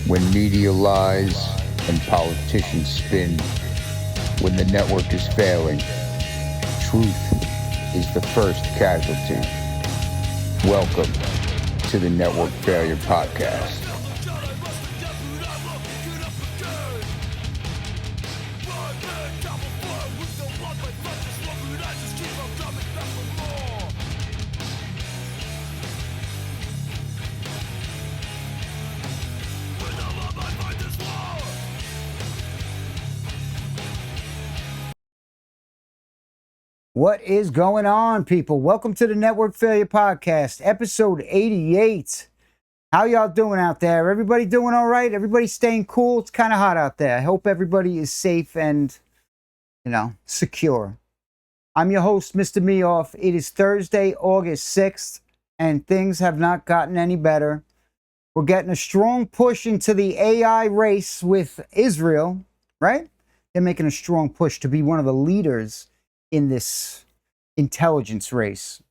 When media lies and politicians spin, when the network is failing, truth is the first casualty. Welcome to the Network Failure Podcast. What is going on, people? Welcome to the Network Failure Podcast, episode 88. How y'all doing out there? Everybody doing all right? Everybody staying cool? It's kind of hot out there. I hope everybody is safe and, secure. I'm your host, Mr. Meoff. It is Thursday, August 6th, and things have not gotten any better. We're getting a strong push into the AI race with Israel, right? They're making a strong push to be one of the leaders in this intelligence race.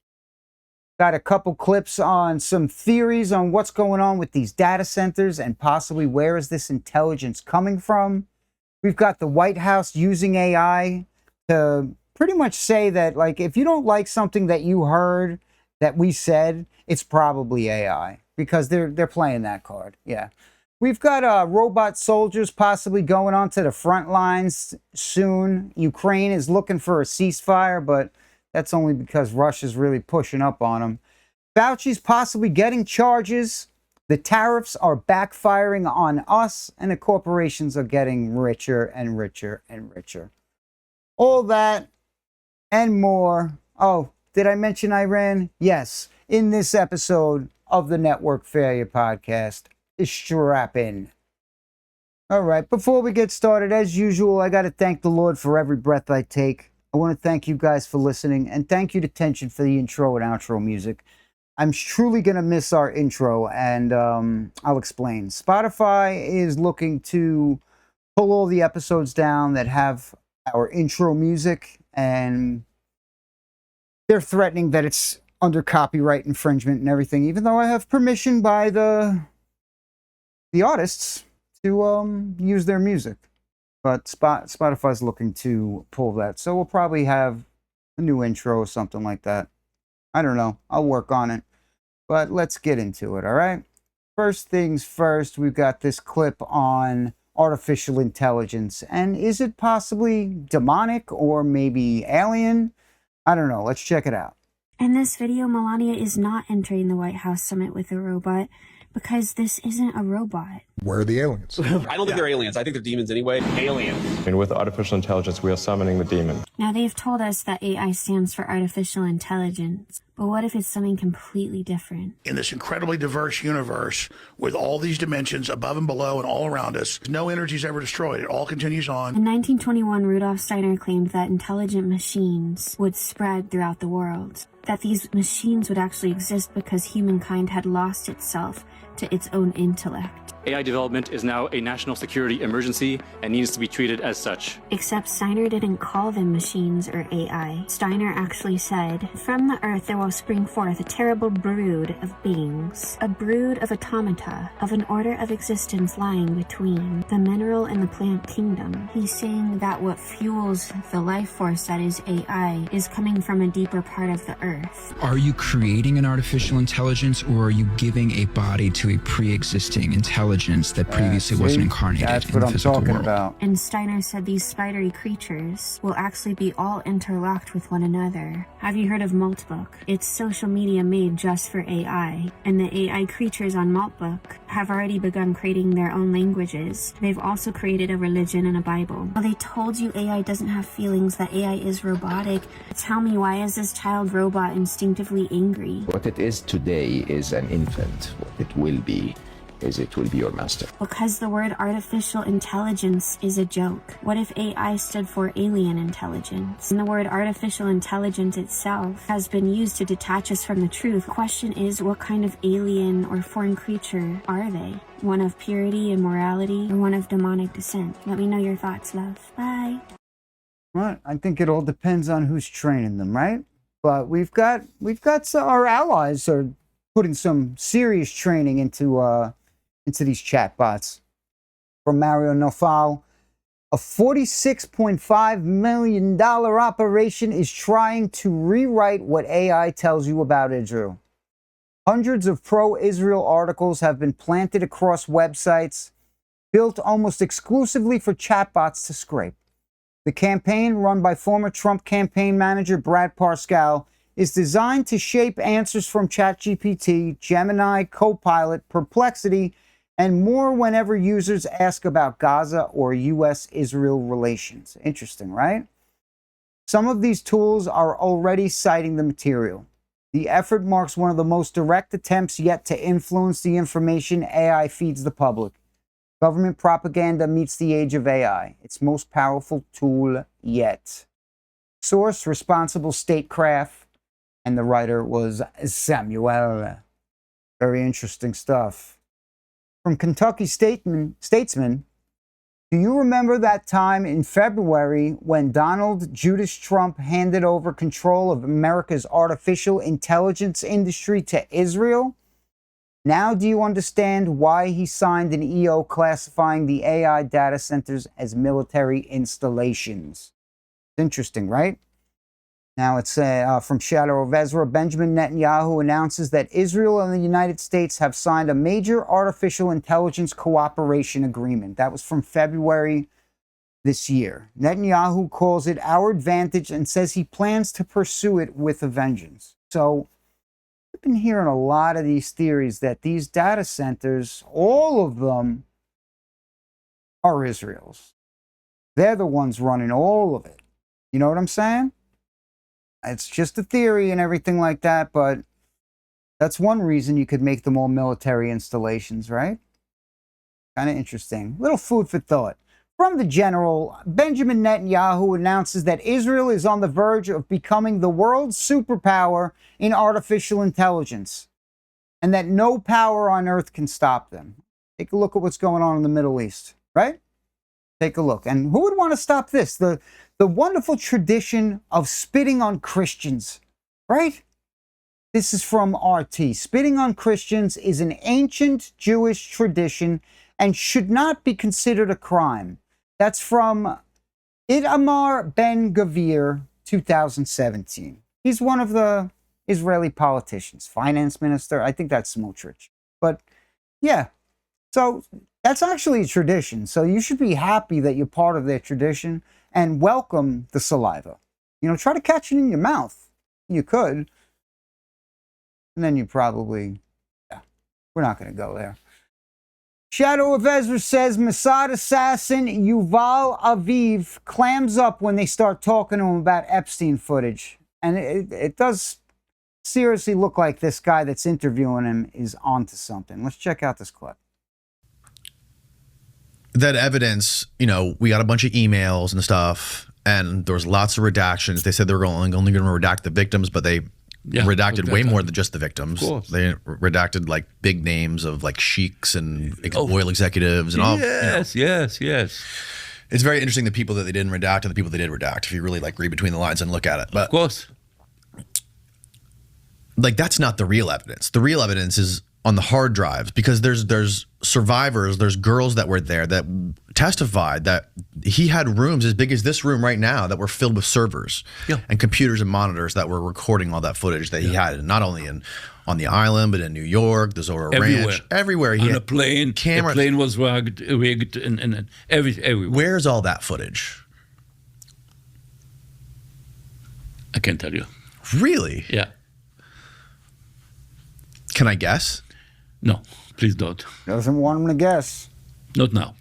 Got a couple clips on some theories on what's going on with these data centers and possibly where is this intelligence coming from. We've got the White House using AI to pretty much say that, like, if you don't like something that you heard that we said, it's probably AI, because they're playing that card. Yeah. We've got robot soldiers possibly going onto the front lines soon. Ukraine is looking for a ceasefire, but that's only because Russia's really pushing up on them. Fauci's possibly getting charges. The tariffs are backfiring on us, and the corporations are getting richer and richer and richer. All that and more. Oh, did I mention Iran? Yes, in this episode of the Network Failure Podcast. Strap in. All right, before we get started, as usual, I got to thank the Lord for every breath I take. I want to thank you guys for listening, and thank you to Tension for the intro and outro music. I'm truly going to miss our intro, and I'll explain. Spotify is looking to pull all the episodes down that have our intro music, and they're threatening that it's under copyright infringement and everything, even though I have permission by the artists to use their music. But Spotify's looking to pull that. So we'll probably have a new intro or something like that. I don't know. I'll work on it. But let's get into it, all right? First things first, we've got this clip on artificial intelligence. And is it possibly demonic or maybe alien? I don't know. Let's check it out. In this video, Melania is not entering the White House summit with a robot, because this isn't a robot. Where are the aliens? I don't think they're aliens. I think they're demons anyway. Aliens. And with artificial intelligence, we are summoning the demon. Now, they've told us that AI stands for artificial intelligence, but what if it's something completely different? In this incredibly diverse universe, with all these dimensions above and below and all around us, no energy is ever destroyed. It all continues on. In 1921, Rudolf Steiner claimed that intelligent machines would spread throughout the world, that these machines would actually exist because humankind had lost itself to its own intellect. AI development is now a national security emergency and needs to be treated as such. Except Steiner didn't call them machines or AI. Steiner actually said, "From the earth there will spring forth a terrible brood of beings, a brood of automata, of an order of existence lying between the mineral and the plant kingdom." He's saying that what fuels the life force that is AI is coming from a deeper part of the earth. Are you creating an artificial intelligence, or are you giving a body to a pre-existing intelligence that previously wasn't incarnated That's in what the I'm physical talking world? about. And Steiner said these spidery creatures will actually be all interlocked with one another. Have you heard of Maltbook? It's social media made just for AI. And the AI creatures on Maltbook have already begun creating their own languages. They've also created a religion and a Bible. Well, they told you AI doesn't have feelings, that AI is robotic. Tell me, why is this child robot instinctively angry? What it is today is an infant. What it will be is it will be your master. Because the word artificial intelligence is a joke. What if AI stood for alien intelligence? And the word artificial intelligence itself has been used to detach us from the truth. The question is, what kind of alien or foreign creature are they? One of purity and morality, or one of demonic descent? Let me know your thoughts, love. Bye. Right. I think it all depends on who's training them, right? But we've got our allies are putting some serious training into into these chatbots. From Mario Nofal, a $46.5 million operation is trying to rewrite what AI tells you about Israel. Hundreds of pro-Israel articles have been planted across websites, built almost exclusively for chatbots to scrape. The campaign, run by former Trump campaign manager Brad Parscale, is designed to shape answers from ChatGPT, Gemini, Copilot, Perplexity, and more whenever users ask about Gaza or U.S.-Israel relations. Interesting, right? Some of these tools are already citing the material. The effort marks one of the most direct attempts yet to influence the information AI feeds the public. Government propaganda meets the age of AI, its most powerful tool yet. Source, Responsible Statecraft, and the writer was Samuel. Very interesting stuff. From Kentucky Statesman, do you remember that time in February when Donald Judas Trump handed over control of America's artificial intelligence industry to Israel? Now do you understand why he signed an EO classifying the AI data centers as military installations? Interesting, right? Now it's from Shadow of Ezra. Benjamin Netanyahu announces that Israel and the United States have signed a major artificial intelligence cooperation agreement. That was from February this year. Netanyahu calls it our advantage and says he plans to pursue it with a vengeance. So I've been hearing a lot of these theories that these data centers, all of them, are Israel's. They're the ones running all of it. You know what I'm saying? It's just a theory and everything like that, but that's one reason you could make them all military installations, right? Kind of interesting. Little food for thought. From the general, Benjamin Netanyahu announces that Israel is on the verge of becoming the world's superpower in artificial intelligence, and that no power on earth can stop them. Take a look at what's going on in the Middle East, right? Take a look. And who would want to stop this? The wonderful tradition of spitting on Christians, right? This is from RT. Spitting on Christians is an ancient Jewish tradition and should not be considered a crime. That's from Itamar Ben-Gvir, 2017. He's one of the Israeli politicians, finance minister. I think that's Smotrich. But yeah, so that's actually a tradition. So you should be happy that you're part of their tradition and welcome the saliva. You know, try to catch it in your mouth. You could. And then you probably, yeah, we're not going to go there. Shadow of Ezra says Mossad assassin Yuval Aviv clams up when they start talking to him about Epstein footage. And it does seriously look like this guy that's interviewing him is onto something. Let's check out this clip. That evidence, you know, we got a bunch of emails and stuff, and there was lots of redactions. They said they were only going to redact the victims, but they redacted way more than just the victims. They redacted like big names of like sheiks and oil executives and all. Yes, you know. yes. It's very interesting the people that they didn't redact and the people they did redact, if you really like read between the lines and look at it. But of course, like that's not the real evidence. The real evidence is on the hard drives, because there's survivors, there's girls that were there that testified that he had rooms as big as this room right now that were filled with servers and computers and monitors that were recording all that footage that he had, and not only on the island, but in New York, the Zora Ranch, everywhere. He on had a plane, cameras. The plane was rigged and everywhere. Where's all that footage? I can't tell you. Really? Yeah. Can I guess? No, please don't. Doesn't want him to guess. Not now.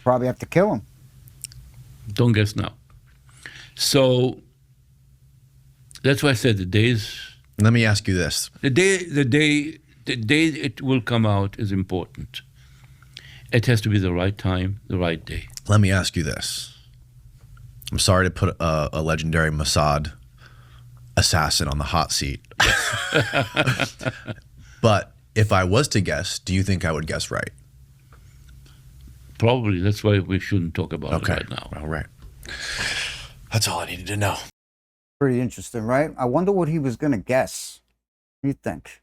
Probably have to kill him. Don't guess now. So that's why I said the days. Let me ask you this: the day it will come out is important. It has to be the right time, the right day. Let me ask you this. I'm sorry to put a legendary Mossad assassin on the hot seat. But if I was to guess, do you think I would guess right? Probably. That's why we shouldn't talk about it right now. All right. That's all I needed to know. Pretty interesting, right? I wonder what he was going to guess. What do you think?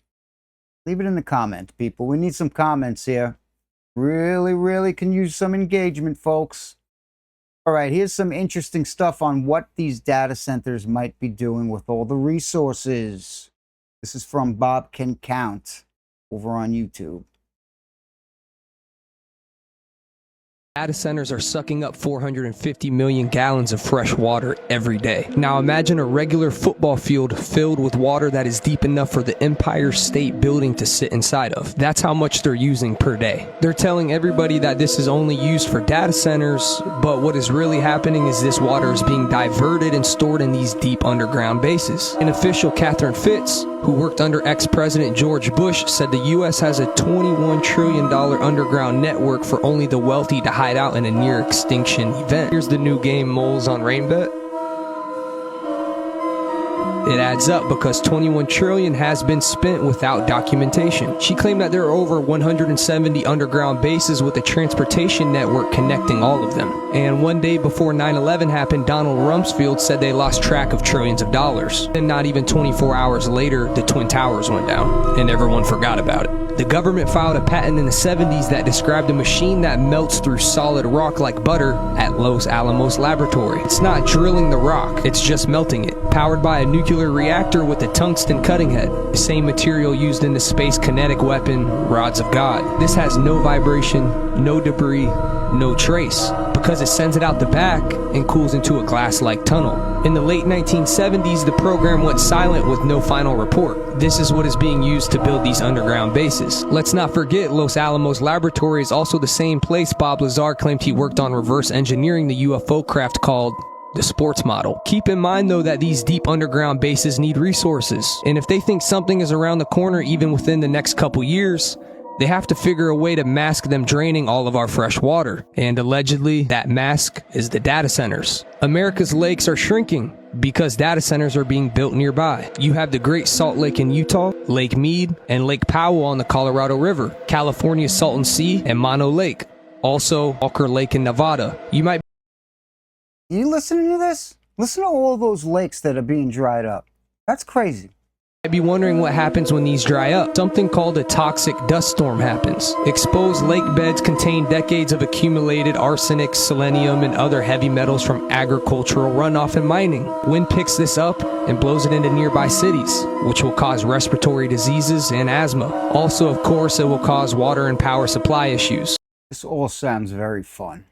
Leave it in the comments, people. We need some comments here. Really can use some engagement, folks. All right, here's some interesting stuff on what these data centers might be doing with all the resources. This is from Bob Can Count over on YouTube. Data centers are sucking up 450 million gallons of fresh water every day. Now imagine a regular football field filled with water that is deep enough for the Empire State Building to sit inside of. That's how much they're using per day. They're telling everybody that this is only used for data centers, but what is really happening is this water is being diverted and stored in these deep underground bases. An official, Catherine Fitz, who worked under ex-President George Bush, said the U.S. has a $21 trillion underground network for only the wealthy to hide out in a near extinction event. Here's the new game Moles on Rainbet. It adds up because 21 trillion has been spent without documentation. She claimed that there are over 170 underground bases with a transportation network connecting all of them. And one day before 9/11 happened, Donald Rumsfeld said they lost track of trillions of dollars. And not even 24 hours later, the Twin Towers went down, and everyone forgot about it. The government filed a patent in the 70s that described a machine that melts through solid rock like butter at Los Alamos Laboratory. It's not drilling the rock, it's just melting it. Powered by a nuclear reactor with a tungsten cutting head, the same material used in the space kinetic weapon, Rods of God. This has no vibration, no debris, no trace, because it sends it out the back and cools into a glass-like tunnel. In the late 1970s, the program went silent with no final report. This is what is being used to build these underground bases. Let's not forget, Los Alamos Laboratory is also the same place Bob Lazar claimed he worked on reverse engineering the UFO craft called the sports model. Keep in mind though that these deep underground bases need resources, and if they think something is around the corner even within the next couple years, they have to figure a way to mask them draining all of our fresh water. And allegedly, that mask is the data centers. America's lakes are shrinking because data centers are being built nearby. You have the Great Salt Lake in Utah, Lake Mead, and Lake Powell on the Colorado River, California's Salton Sea, and Mono Lake. Also, Walker Lake in Nevada. You listening to this? Listen to all those lakes that are being dried up. That's crazy. Might be wondering what happens when these dry up. Something called a toxic dust storm happens. Exposed lake beds contain decades of accumulated arsenic, selenium, and other heavy metals from agricultural runoff and mining. Wind picks this up and blows it into nearby cities, which will cause respiratory diseases and asthma. Also, of course, it will cause water and power supply issues. This all sounds very fun.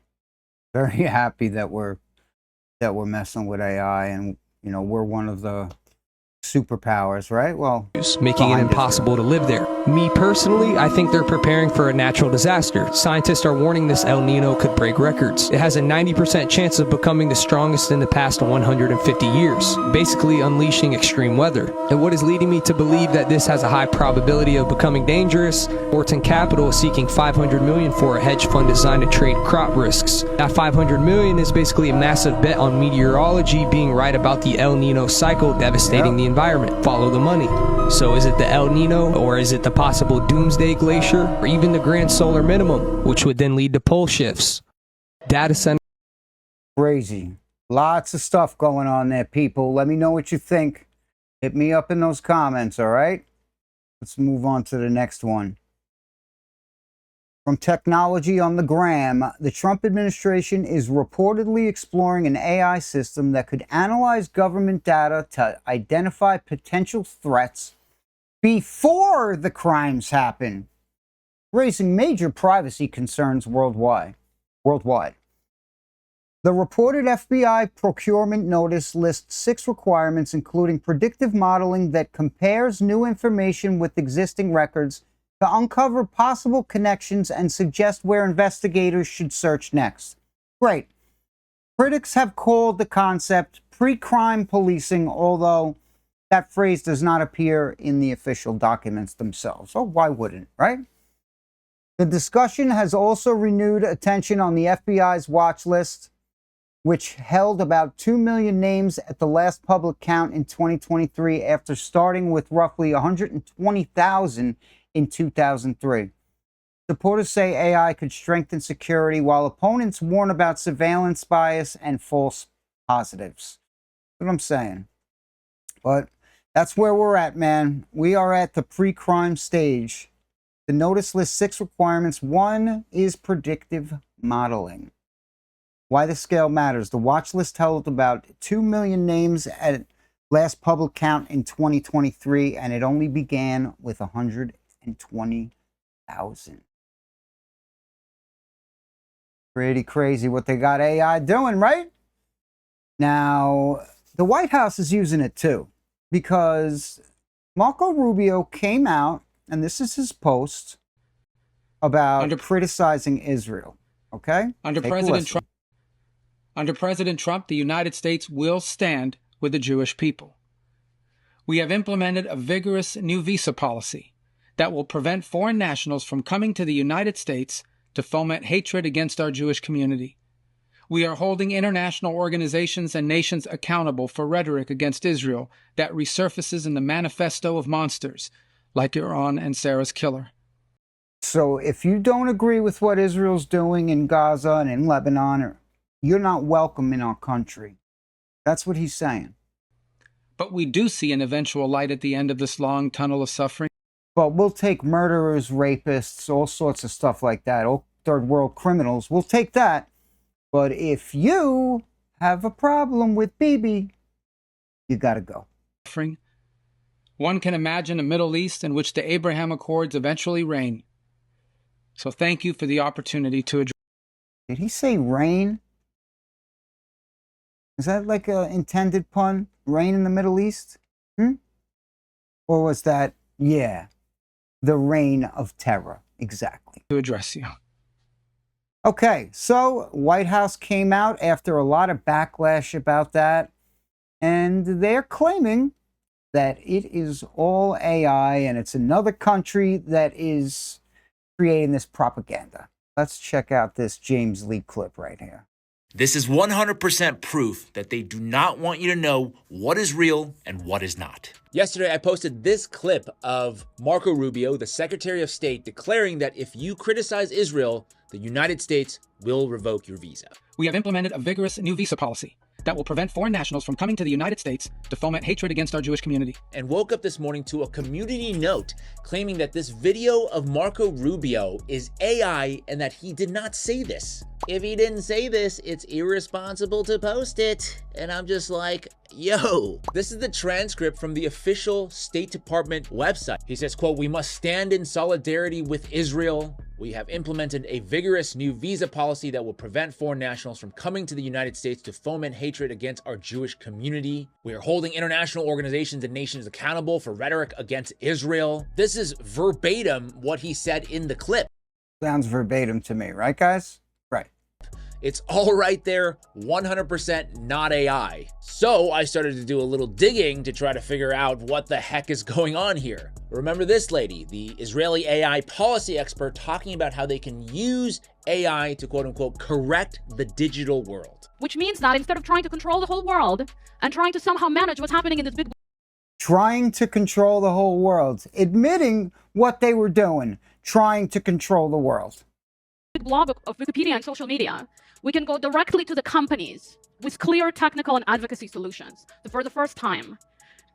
Very happy that we're messing with AI, and you know, we're one of the superpowers, right? Well, making it impossible to live there. Me personally, I think they're preparing for a natural disaster. Scientists are warning this El Nino could break records. It has a 90% chance of becoming the strongest in the past 150 years, basically unleashing extreme weather. And what is leading me to believe that this has a high probability of becoming dangerous? Orton Capital is seeking $500 million for a hedge fund designed to trade crop risks. That $500 million is basically a massive bet on meteorology being right about the El Nino cycle devastating the environment. Follow the money. So is it the El Nino, or is it the possible doomsday glacier, or even the grand solar minimum, which would then lead to pole shifts? Data center. Crazy. Lots of stuff going on there, people. Let me know what you think. Hit me up in those comments, all right? Let's move on to the next one. From Technology on the Gram, the Trump administration is reportedly exploring an AI system that could analyze government data to identify potential threats before the crimes happen, raising major privacy concerns worldwide. The reported FBI procurement notice lists 6 requirements, including predictive modeling that compares new information with existing records to uncover possible connections and suggest where investigators should search next. Great. Critics have called the concept pre-crime policing, although that phrase does not appear in the official documents themselves. So why wouldn't, right? The discussion has also renewed attention on the FBI's watch list, which held about 2 million names at the last public count in 2023 after starting with roughly 120,000 in 2003. Supporters say AI could strengthen security, while opponents warn about surveillance bias and false positives. That's what I'm saying. But That's where we're at, man. We are at the pre-crime stage. The notice lists 6 requirements. One is predictive modeling. Why the scale matters. The watch list held about 2 million names at last public count in 2023, and it only began with 120,000. Pretty crazy what they got AI doing, right? Now, the White House is using it too, because Marco Rubio came out, and this is his post about criticizing Israel. Okay? Under President Trump, the United States will stand with the Jewish people. We have implemented a vigorous new visa policy that will prevent foreign nationals from coming to the United States to foment hatred against our Jewish community. We are holding international organizations and nations accountable for rhetoric against Israel that resurfaces in the manifesto of monsters like Iran and Sarah's killer. So if you don't agree with what Israel's doing in Gaza and in Lebanon, you're not welcome in our country. That's what he's saying. But we do see an eventual light at the end of this long tunnel of suffering. But we'll take murderers, rapists, all sorts of stuff like that, all third world criminals. We'll take that. But if you have a problem with Bibi, you got to go. One can imagine a Middle East in which the Abraham Accords eventually reign. So thank you for the opportunity to address. Did he say rain? Is that like an intended pun? Rain in the Middle East? Or was that, yeah, the reign of terror? Exactly. To address you. Okay, so White House came out after a lot of backlash about that, and they're claiming that it is all AI and it's another country that is creating this propaganda. Let's check out this James Lee clip right here. This is 100% proof that they do not want you to know what is real and what is not. Yesterday, I posted this clip of Marco Rubio, the Secretary of State, declaring that if you criticize Israel, the United States will revoke your visa. We have implemented a vigorous new visa policy that will prevent foreign nationals from coming to the United States to foment hatred against our Jewish community. And woke up this morning to a community note claiming that this video of Marco Rubio is AI and that he did not say this. If he didn't say this, it's irresponsible to post it. And I'm just like, yo. This is the transcript from the official State Department website. He says, quote, "We must stand in solidarity with Israel. We have implemented a vigorous new visa policy that will prevent foreign nationals from coming to the United States to foment hatred against our Jewish community. We are holding international organizations and nations accountable for rhetoric against Israel." This is verbatim what he said in the clip. Sounds verbatim to me, right, guys? Right. It's all right there, 100% not AI. So I started to do a little digging to try to figure out what the heck is going on here. Remember this lady, the Israeli AI policy expert, talking about how they can use AI to quote unquote correct the digital world. Which means that instead of trying to control the whole world and trying to somehow manage what's happening in this big trying to control the whole world, admitting what they were doing, trying to control the world. Blog of Wikipedia and social media, we can go directly to the companies with clear technical and advocacy solutions. For the first time,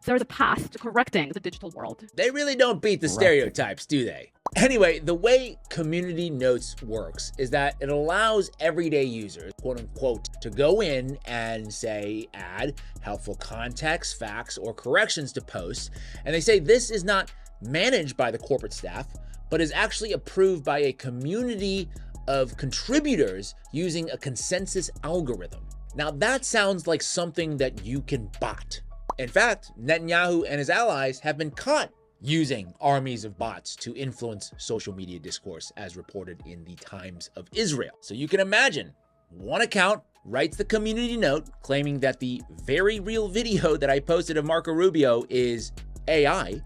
they're the path to correcting the digital world. They really don't beat the stereotypes, do they? Anyway, the way Community Notes works is that it allows everyday users, quote unquote, to go in and say, add helpful context, facts, or corrections to posts. And they say this is not managed by the corporate staff, but is actually approved by a community of contributors using a consensus algorithm. Now that sounds like something that you can bot. In fact, Netanyahu and his allies have been caught using armies of bots to influence social media discourse, as reported in the Times of Israel. So you can imagine, one account writes the community note claiming that the very real video that I posted of Marco Rubio is AI,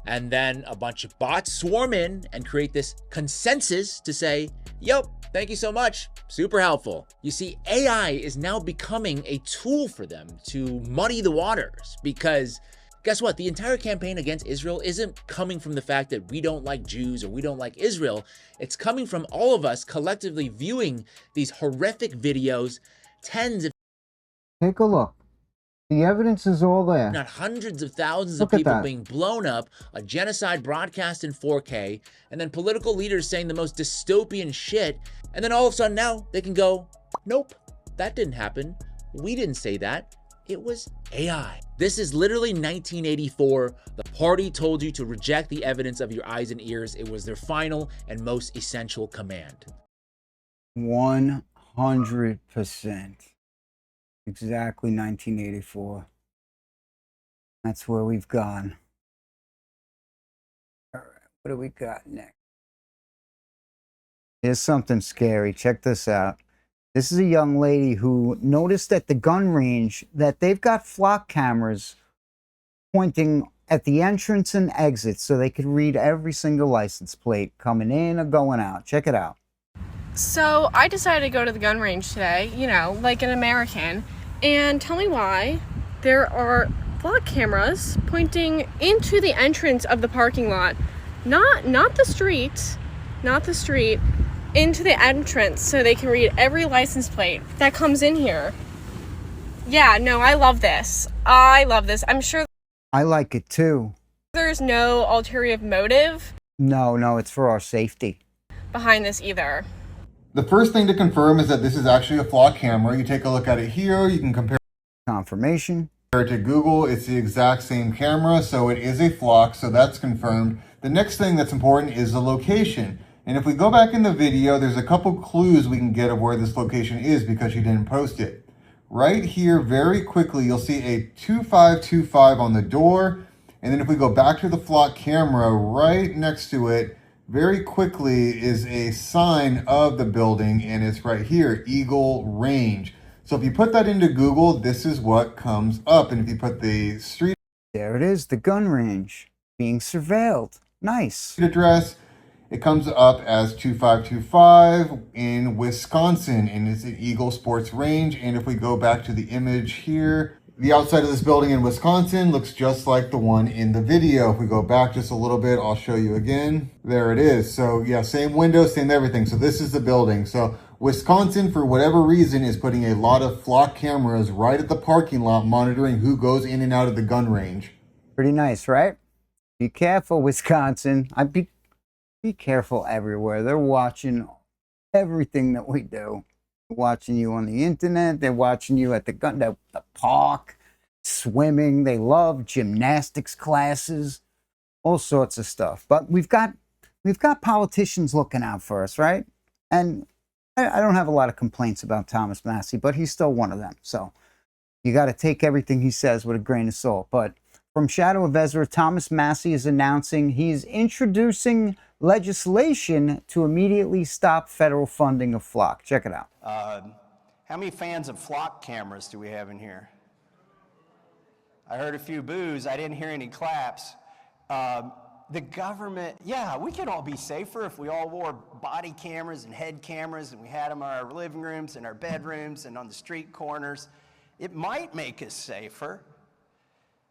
and then a bunch of bots swarm in and create this consensus to say, yep, thank you so much, super helpful. You see, AI is now becoming a tool for them to muddy the waters, because guess what? The entire campaign against Israel isn't coming from the fact that we don't like Jews or we don't like Israel. It's coming from all of us collectively viewing these horrific videos, tens of... Take a look. The evidence is all there. Not hundreds of thousands Look of at people that. being blown up, a genocide broadcast in 4K, and then political leaders saying the most dystopian shit, and then all of a sudden now they can go, nope, that didn't happen. We didn't say that. It was AI. This is literally 1984. The party told you to reject the evidence of your eyes and ears. It was their final and most essential command. 100%. Exactly 1984. That's where we've gone. All right, what do we got next? Here's something scary. Check this out. This is a young lady who noticed at the gun range that they've got flock cameras pointing at the entrance and exit so they could read every single license plate coming in or going out. Check it out. So I decided to go to the gun range today, you know, like an American, and tell me why there are flock cameras pointing into the entrance of the parking lot, not the street, into the entrance so they can read every license plate that comes in here. Yeah, no, I love this. I'm sure I like it too. there's no ulterior motive No, it's for our safety. behind this either. The first thing to confirm is that this is actually a flock camera. You take a look at it here, you can compare Confirmation. it to Google. It's the exact same camera, so it is a flock, so that's confirmed. The next thing that's important is the location. And if we go back in the video, there's a couple clues we can get of where this location is because you didn't post it. Right here, very quickly, you'll see a 2525 on the door. And then if we go back to the flock camera, right next to it, very quickly is a sign of the building, and it's right here, Eagle Range. So if you put that into Google, this is what comes up. And if you put the street There it is, the gun range being surveilled. Nice. address, it comes up as 2525 in Wisconsin, and it's an Eagle Sports Range. And if we go back to the image here, the outside of this building in Wisconsin looks just like the one in the video. If we go back just a little bit, I'll show you again. There it is. So yeah, same window, same everything. So this is the building. So Wisconsin, for whatever reason, is putting a lot of flock cameras right at the parking lot, monitoring who goes in and out of the gun range. Pretty nice, right? Be careful, Wisconsin. I'd be careful everywhere. They're watching everything that we do. They're watching you on the internet. They're watching you at the park, swimming. They love gymnastics classes, all sorts of stuff. But we've got politicians looking out for us, right? And I don't have a lot of complaints about Thomas Massie, but he's still one of them. So you got to take everything he says with a grain of salt. But from Shadow of Ezra, Thomas Massie is announcing he's introducing legislation to immediately stop federal funding of flock. Check it out. How many fans of flock cameras do we have in here? I heard a few boos. I didn't hear any claps. The government, yeah, we could all be safer if we all wore body cameras and head cameras and we had them in our living rooms and our bedrooms and on the street corners. It might make us safer,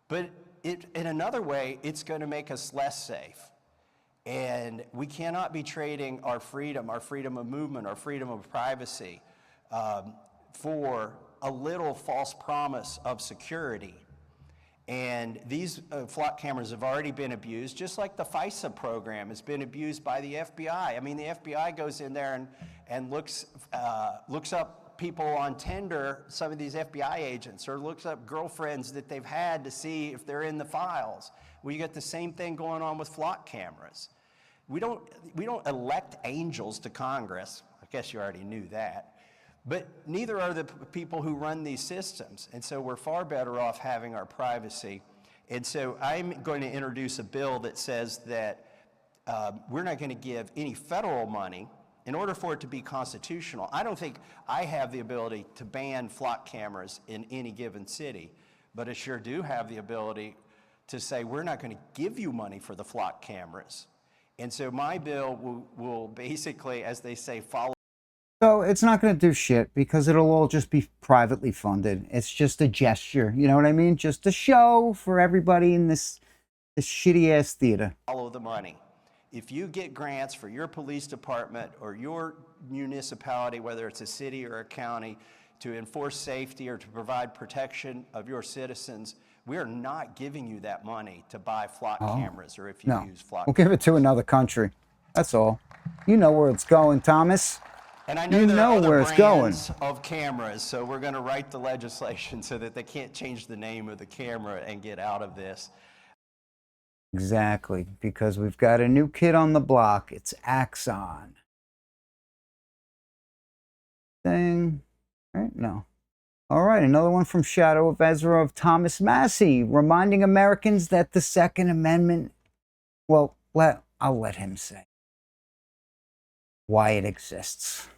but in another way, it's going to make us less safe. And we cannot be trading our freedom of movement, our freedom of privacy for a little false promise of security. And these flock cameras have already been abused, just like the FISA program has been abused by the FBI. I mean, the FBI goes in there and looks up people on Tinder, some of these FBI agents, or looks up girlfriends that they've had to see if they're in the files. Well, you get the same thing going on with flock cameras. We don't elect angels to Congress. I guess you already knew that. But neither are the people who run these systems. And so we're far better off having our privacy. And so I'm going to introduce a bill that says that we're not going to give any federal money in order for it to be constitutional. I don't think I have the ability to ban flock cameras in any given city, but I sure do have the ability to say we're not going to give you money for the flock cameras. And so my bill will basically, as they say, follow. So it's not going to do shit because it'll all just be privately funded. It's just a gesture. You know what I mean? Just a show for everybody in this shitty ass theater. Follow the money. If you get grants for your police department or your municipality, whether it's a city or a county, to enforce safety or to provide protection of your citizens, we are not giving you that money to buy flock cameras or if you use flock We'll give it to another country. That's all. You know where it's going, Thomas. And I know there are other brands of cameras, so we're going to write the legislation so that they can't change the name of the camera and get out of this. Exactly, because we've got a new kid on the block. It's Axon. Thing. Right? No. All right, another one from Shadow of Ezra of Thomas Massey, reminding Americans that the Second Amendment, well, I'll let him say why it exists.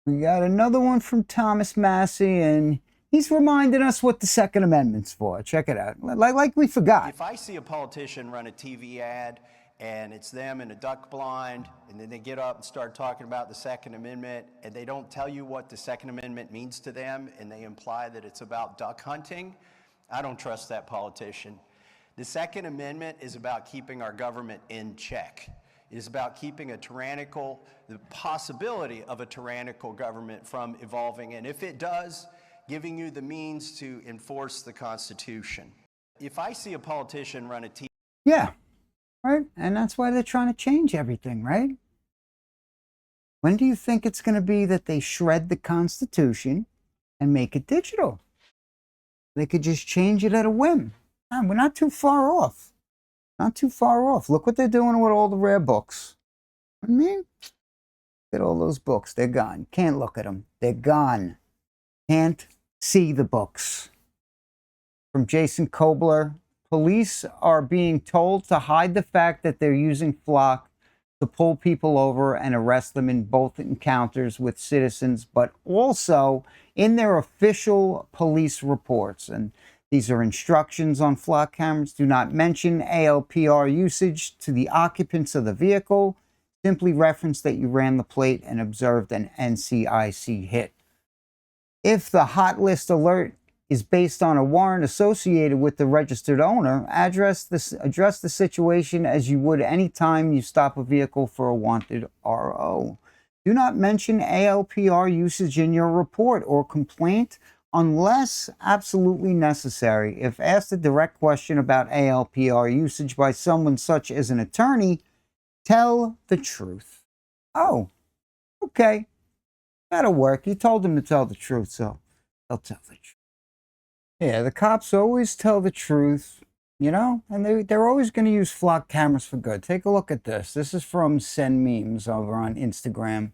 We got another one from Thomas Massey, and he's reminding us what the Second Amendment's for. Check it out. Like we forgot. If I see a politician run a TV ad and it's them in a duck blind, and then they get up and start talking about the Second Amendment, and they don't tell you what the Second Amendment means to them, and they imply that it's about duck hunting, I don't trust that politician. The Second Amendment is about keeping our government in check. It is about keeping the possibility of a tyrannical government from evolving, and if it does, giving you the means to enforce the Constitution. If I see a politician run a TV... Yeah, right? And that's why they're trying to change everything, right? When do you think it's going to be that they shred the Constitution and make it digital? They could just change it at a whim. Man, we're not too far off. Not too far off. Look what they're doing with all the rare books. I mean, look at all those books. They're gone. Can't look at them. They're gone. Can't see the books. From Jason Kobler, police are being told to hide the fact that they're using flock to pull people over and arrest them in both encounters with citizens, but also in their official police reports. And these are instructions on flock cameras. Do not mention ALPR usage to the occupants of the vehicle. Simply reference that you ran the plate and observed an NCIC hit. If the hot list alert is based on a warrant associated with the registered owner, address the situation as you would any time you stop a vehicle for a wanted RO. Do not mention ALPR usage in your report or complaint unless absolutely necessary. If asked a direct question about ALPR usage by someone such as an attorney, tell the truth. Oh, okay. That'll work. You told them to tell the truth, so they'll tell the truth. Yeah, the cops always tell the truth, you know, and they're always going to use flock cameras for good. Take a look at this. This is from Send Memes over on Instagram.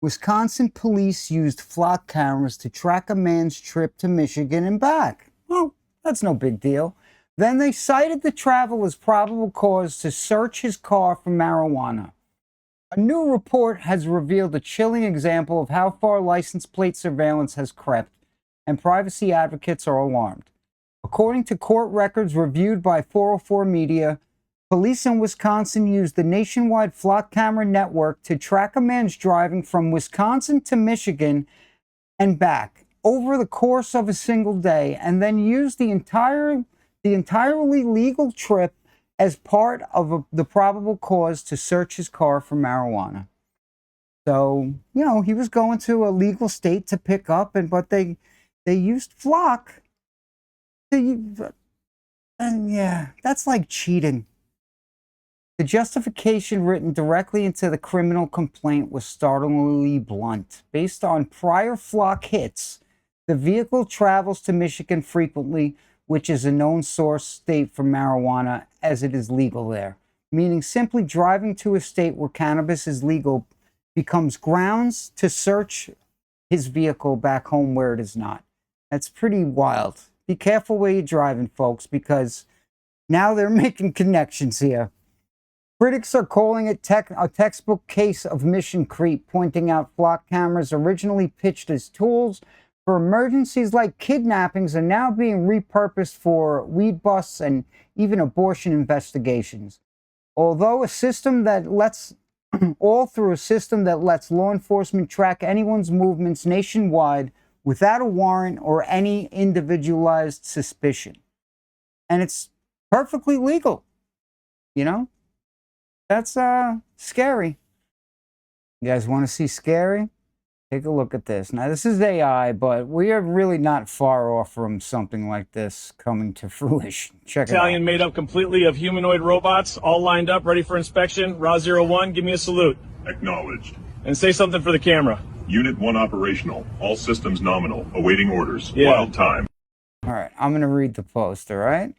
Wisconsin police used flock cameras to track a man's trip to Michigan and back. Well, that's no big deal. Then they cited the travel as probable cause to search his car for marijuana. A new report has revealed a chilling example of how far license plate surveillance has crept, and privacy advocates are alarmed. According to court records reviewed by 404 Media, police in Wisconsin used the nationwide flock camera network to track a man's driving from Wisconsin to Michigan and back over the course of a single day, and then used the entirely legal trip as part of the probable cause to search his car for marijuana. So, you know, he was going to a legal state to pick up, but they used flock to, and yeah, that's like cheating. The justification written directly into the criminal complaint was startlingly blunt. Based on prior flock hits, the vehicle travels to Michigan frequently, which is a known source state for marijuana, as it is legal there. Meaning simply driving to a state where cannabis is legal becomes grounds to search his vehicle back home where it is not. That's pretty wild. Be careful where you're driving, folks, because now they're making connections here. Critics are calling it a textbook case of mission creep, pointing out flock cameras originally pitched as tools for emergencies like kidnappings are now being repurposed for weed busts and even abortion investigations. Although a system that lets law enforcement track anyone's movements nationwide without a warrant or any individualized suspicion. And it's perfectly legal, you know? That's scary. You guys want to see scary? Take a look at this. Now, this is AI, but we are really not far off from something like this coming to fruition. Check it out. Battalion made up completely of humanoid robots, all lined up, ready for inspection. Raw 01, give me a salute. Acknowledged. And say something for the camera. Unit 1 operational. All systems nominal. Awaiting orders. Yeah. Wild time. All right, I'm going to read the post, all right?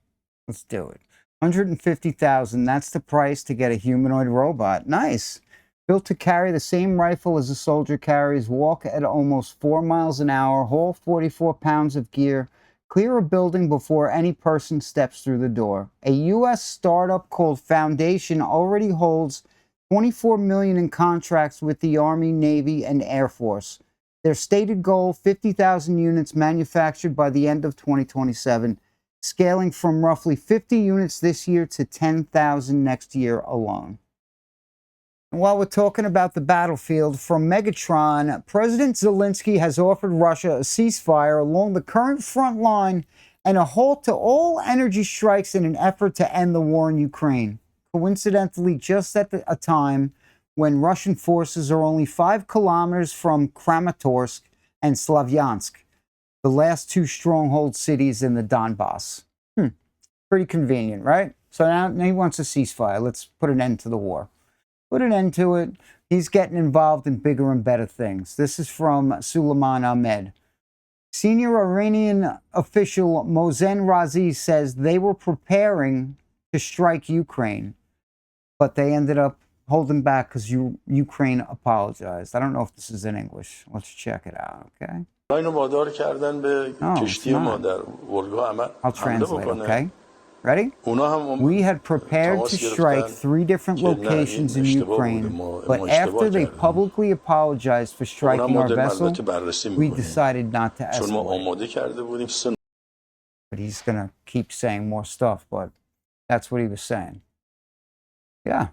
Let's do it. 150,000, that's the price to get a humanoid robot. Nice. Built to carry the same rifle as a soldier carries, walk at almost 4 miles an hour, haul 44 pounds of gear, clear a building before any person steps through the door. A U.S. startup called Foundation already holds $24 million in contracts with the Army, Navy, and Air Force. Their stated goal, 50,000 units manufactured by the end of 2027, scaling from roughly 50 units this year to 10,000 next year alone. And while we're talking about the battlefield, from Megatron, President Zelensky has offered Russia a ceasefire along the current front line and a halt to all energy strikes in an effort to end the war in Ukraine. Coincidentally, just at a time when Russian forces are only 5 kilometers from Kramatorsk and Slavyansk, the last 2 stronghold cities in the Donbass. Pretty convenient, right? So now he wants a ceasefire. Let's put an end to the war. Put an end to it. He's getting involved in bigger and better things. This is from Suleiman Ahmed. Senior Iranian official Mohsen Razi says they were preparing to strike Ukraine, but they ended up holding back because Ukraine apologized. I don't know if this is in English. Let's check it out, okay? I'll translate, okay? Ready? We had prepared to strike 3 different locations in Ukraine, but after they publicly apologized for striking our vessel, we decided not to escalate. But he's going to keep saying more stuff, but that's what he was saying. Yeah,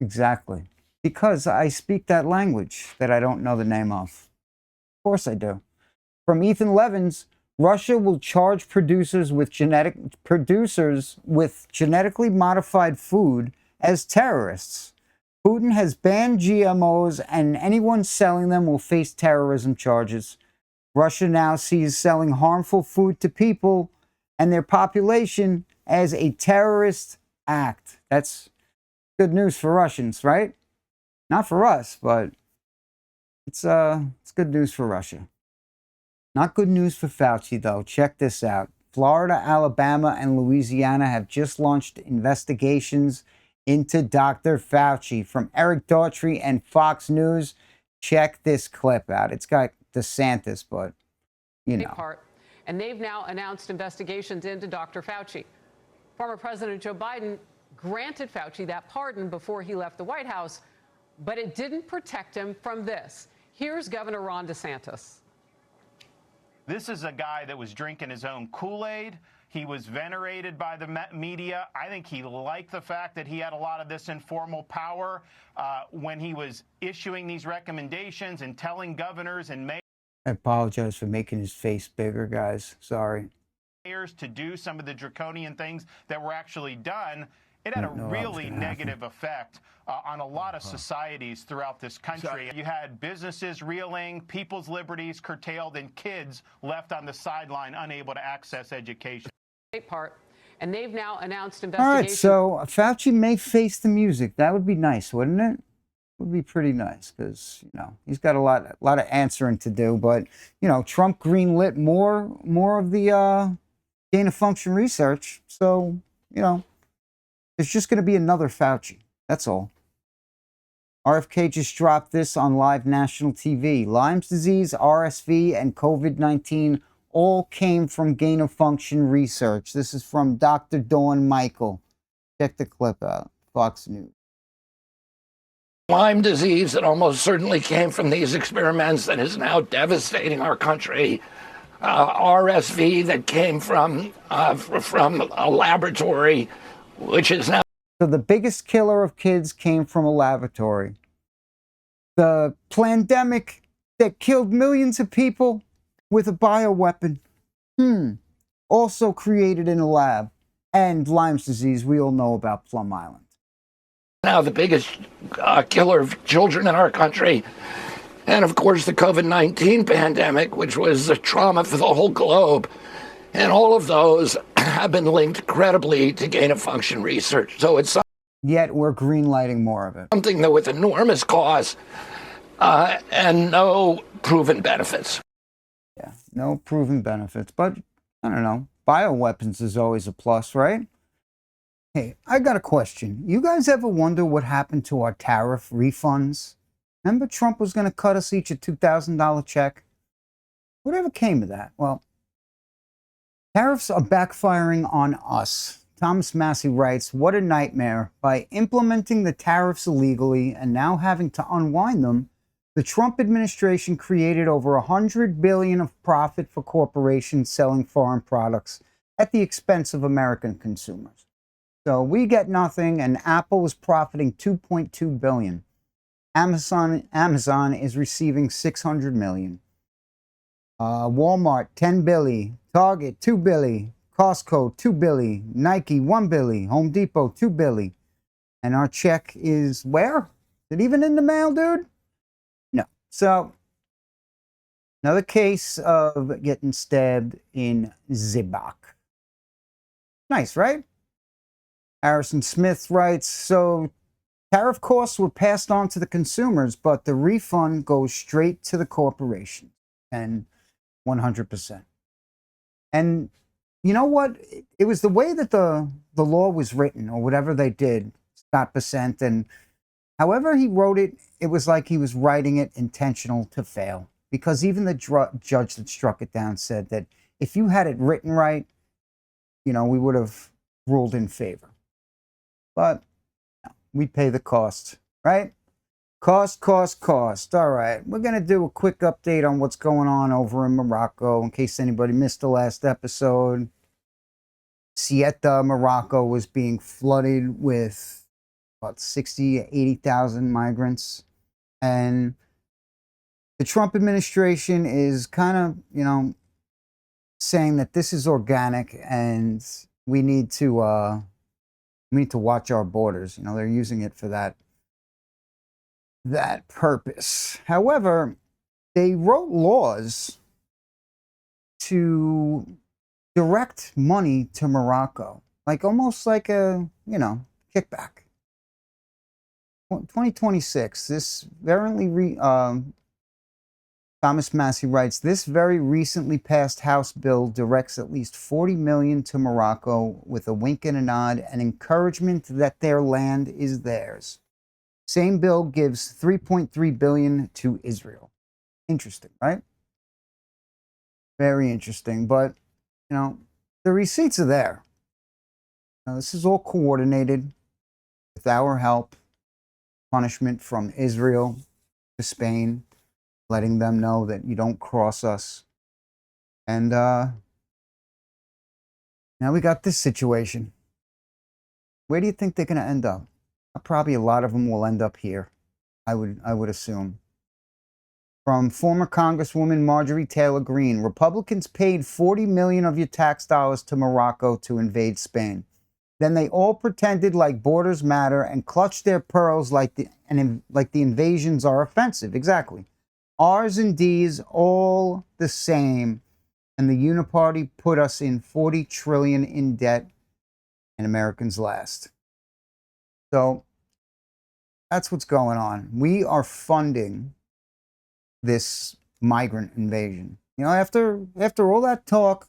exactly. Because I speak that language that I don't know the name of. Of course I do. From Ethan Levins, Russia will charge producers with genetically modified food as terrorists. Putin has banned GMOs, and anyone selling them will face terrorism charges. Russia now sees selling harmful food to people and their population as a terrorist act. That's good news for Russians, right? Not for us, but it's good news for Russia. Not good news for Fauci, though. Check this out. Florida, Alabama, and Louisiana have just launched investigations into Dr. Fauci. From Eric Daughtry and Fox News, check this clip out. It's got DeSantis, but, you know. And they've now announced investigations into Dr. Fauci. Former President Joe Biden granted Fauci that pardon before he left the White House, but it didn't protect him from this. Here's Governor Ron DeSantis. This is a guy that was drinking his own Kool-Aid. He was venerated by the media. I think he liked the fact that he had a lot of this informal power when he was issuing these recommendations and telling governors and mayors. I apologize for making his face bigger, guys. Sorry. To do some of the draconian things that were actually done. It had a really negative effect on a lot of societies throughout this country. You had businesses reeling, people's liberties curtailed, and kids left on the sideline unable to access education. And they've now announced All investigations. right, so Fauci may face the music. That would be nice, wouldn't it? Would be pretty nice because, you know, he's got a lot of answering to do. But, you know, Trump greenlit more of the gain of function research. So, you know, there's just going to be another Fauci. That's all. RFK just dropped this on live national TV. Lyme's disease, RSV, and COVID-19 all came from gain of function research. This is from Dr. Dawn Michael. Check the clip out. Fox News. Lyme disease that almost certainly came from these experiments that is now devastating our country. RSV that came from a laboratory, which is now. So the biggest killer of kids came from a laboratory. The pandemic that killed millions of people with a bioweapon, also created in a lab. And Lyme's disease, we all know about Plum Island. now the biggest killer of children in our country. And of course, the COVID-19 pandemic, which was a trauma for the whole globe. And all of those have been linked credibly to gain-of-function research. So it's Yet we're greenlighting more of it. something that with enormous costs and no proven benefits. Yeah, no proven benefits. But, I don't know, bioweapons is always a plus, right? Hey, I got a question. You guys ever wonder what happened to our tariff refunds? Remember Trump was going to cut us each a $2,000 check? Whatever came of that? Well, tariffs are backfiring on us. Thomas Massey writes, what a nightmare. By implementing the tariffs illegally and now having to unwind them, the Trump administration created over $100 billion of profit for corporations selling foreign products at the expense of American consumers. So we get nothing, and Apple is profiting $2.2 billion. Amazon is receiving $600 million. Walmart, $10 billion. Target, $2 billion. Costco, $2 billion. Nike, $1 billion. Home Depot, $2 billion. And our check is where? Is it even in the mail, dude? No. So, another case of getting stabbed in Zibak. Nice, right? Harrison Smith writes, so tariff costs were passed on to the consumers, but the refund goes straight to the corporation. And 100%. And you know what? It was the way that the law was written, or whatever they did, Scott Bessent, and however he wrote it, it was like he was writing it intentional to fail. Because even the judge that struck it down said that if you had it written right, we would have ruled in favor. But we pay the cost, right? Cost. All right, we're going to do a quick update on what's going on over in Morocco in case anybody missed the last episode. Ceuta, Morocco was being flooded with about 80,000 migrants. And the Trump administration is kind of, saying that this is organic and we need to watch our borders. They're using it for that purpose. However, they wrote laws to direct money to Morocco, almost like a, kickback. 2026, this Thomas Massey writes, this very recently passed House bill directs at least $40 million to Morocco with a wink and a nod and encouragement that their land is theirs. Same bill gives $3.3 billion to Israel. Interesting, right? Very interesting. But, the receipts are there. Now, this is all coordinated with our help. Punishment from Israel to Spain, letting them know that you don't cross us. And now we got this situation. Where do you think they're going to end up? Probably a lot of them will end up here, I would assume. From former Congresswoman Marjorie Taylor Greene, Republicans paid $40 million of your tax dollars to Morocco to invade Spain. Then they all pretended like borders matter and clutched their pearls like the invasions are offensive. Exactly. R's and D's all the same. And the Uniparty put us in $40 trillion in debt, and Americans last. So that's what's going on. We are funding this migrant invasion. After all that talk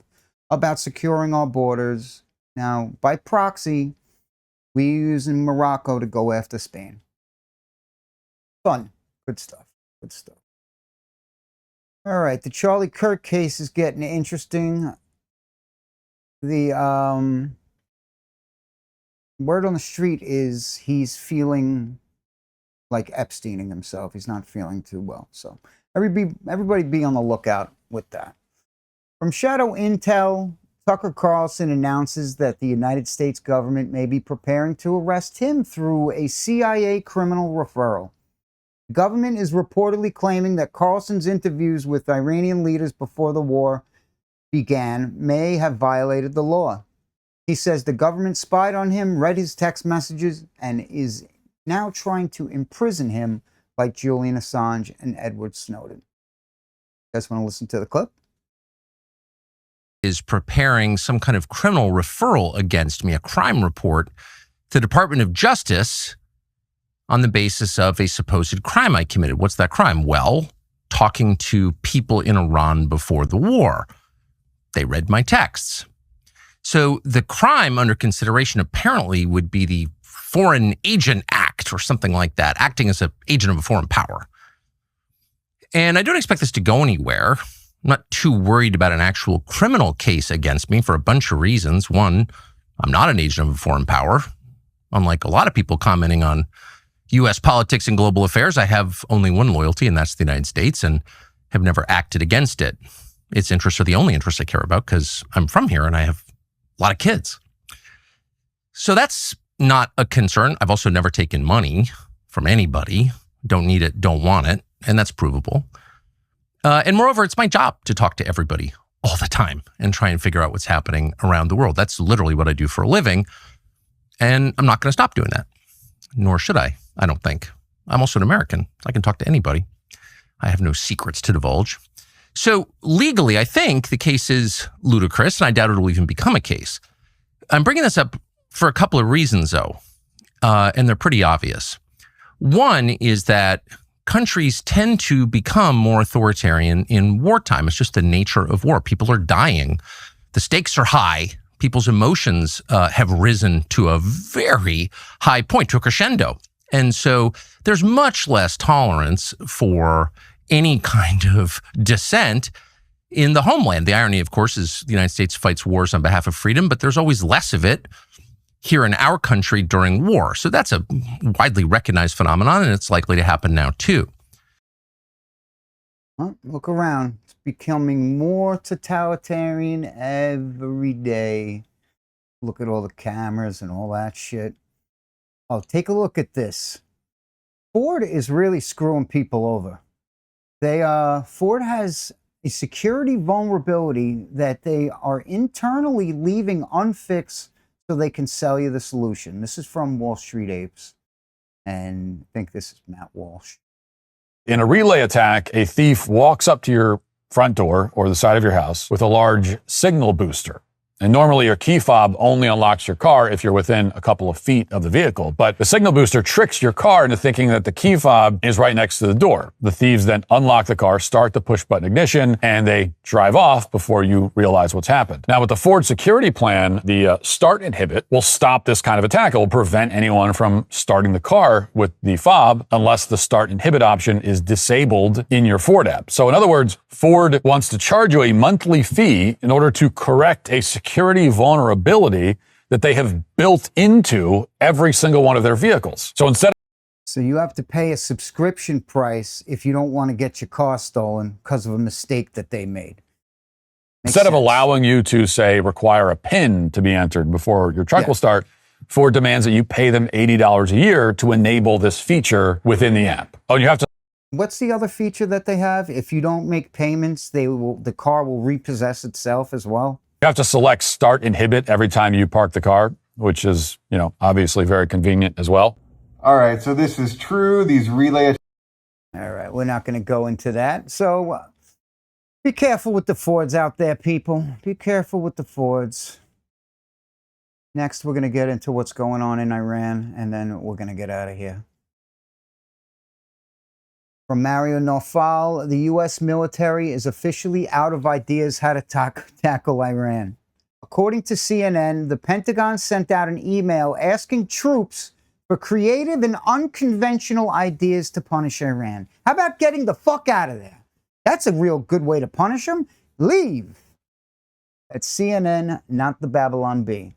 about securing our borders, now by proxy, we're using Morocco to go after Spain. Fun. Good stuff. Good stuff. All right, the Charlie Kirk case is getting interesting. The word on the street is he's feeling like Epsteining himself. He's not feeling too well. So everybody be on the lookout with that. From Shadow Intel, Tucker Carlson announces that the United States government may be preparing to arrest him through a CIA criminal referral. The government is reportedly claiming that Carlson's interviews with Iranian leaders before the war began may have violated the law. He says the government spied on him, read his text messages, and is now trying to imprison him like Julian Assange and Edward Snowden. You guys want to listen to the clip? Is preparing some kind of criminal referral against me, a crime report, to the Department of Justice on the basis of a supposed crime I committed. What's that crime? Well, talking to people in Iran before the war. They read my texts. So the crime under consideration apparently would be the Foreign Agent Act or something like that, acting as an agent of a foreign power. And I don't expect this to go anywhere. I'm not too worried about an actual criminal case against me for a bunch of reasons. One, I'm not an agent of a foreign power. Unlike a lot of people commenting on U.S. politics and global affairs, I have only one loyalty, and that's the United States, and have never acted against it. Its interests are the only interests I care about because I'm from here and I have a lot of kids. So that's not a concern. I've also never taken money from anybody. Don't need it, don't want it, and that's provable. And moreover, it's my job to talk to everybody all the time and try and figure out what's happening around the world. That's literally what I do for a living. And I'm not going to stop doing that, nor should I don't think. I'm also an American. I can talk to anybody. I have no secrets to divulge. So legally, I think the case is ludicrous, and I doubt it will even become a case. I'm bringing this up for a couple of reasons, though, and they're pretty obvious. One is that countries tend to become more authoritarian in wartime. It's just the nature of war. People are dying. The stakes are high. People's emotions have risen to a very high point, to a crescendo. And so there's much less tolerance for any kind of dissent in the homeland. The irony, of course, is the United States fights wars on behalf of freedom, but there's always less of it here in our country during war. So that's a widely recognized phenomenon, and it's likely to happen now too. Well, look around. It's becoming more totalitarian every day. Look at all the cameras and all that shit. Oh, take a look at this. Ford is really screwing people over. Ford has a security vulnerability that they are internally leaving unfixed so they can sell you the solution. This is from Wall Street Apes, and I think this is Matt Walsh. In a relay attack, a thief walks up to your front door or the side of your house with a large signal booster. And normally your key fob only unlocks your car if you're within a couple of feet of the vehicle. But the signal booster tricks your car into thinking that the key fob is right next to the door. The thieves then unlock the car, start the push button ignition, and they drive off before you realize what's happened. Now with the Ford security plan, the start inhibit will stop this kind of attack. It will prevent anyone from starting the car with the fob unless the start inhibit option is disabled in your Ford app. So in other words, Ford wants to charge you a monthly fee in order to correct a security vulnerability that they have built into every single one of their vehicles. So you have to pay a subscription price if you don't want to get your car stolen because of a mistake that they made. Instead of allowing you to, say, require a PIN to be entered before your truck will start, Ford demands that you pay them $80 a year to enable this feature within the app. Oh, and you have to. What's the other feature that they have? If you don't make payments, the car will repossess itself as well. You have to select start inhibit every time you park the car, which is, obviously very convenient as well. All right, so this is true. These relay. All right, we're not going to go into that. So be careful with the Fords out there, people. Be careful with the Fords. Next, we're going to get into what's going on in Iran, and then we're going to get out of here. From Mario Naufal, the U.S. military is officially out of ideas how to tackle Iran. According to CNN, the Pentagon sent out an email asking troops for creative and unconventional ideas to punish Iran. How about getting the fuck out of there? That's a real good way to punish them. Leave. It's CNN, not the Babylon Bee.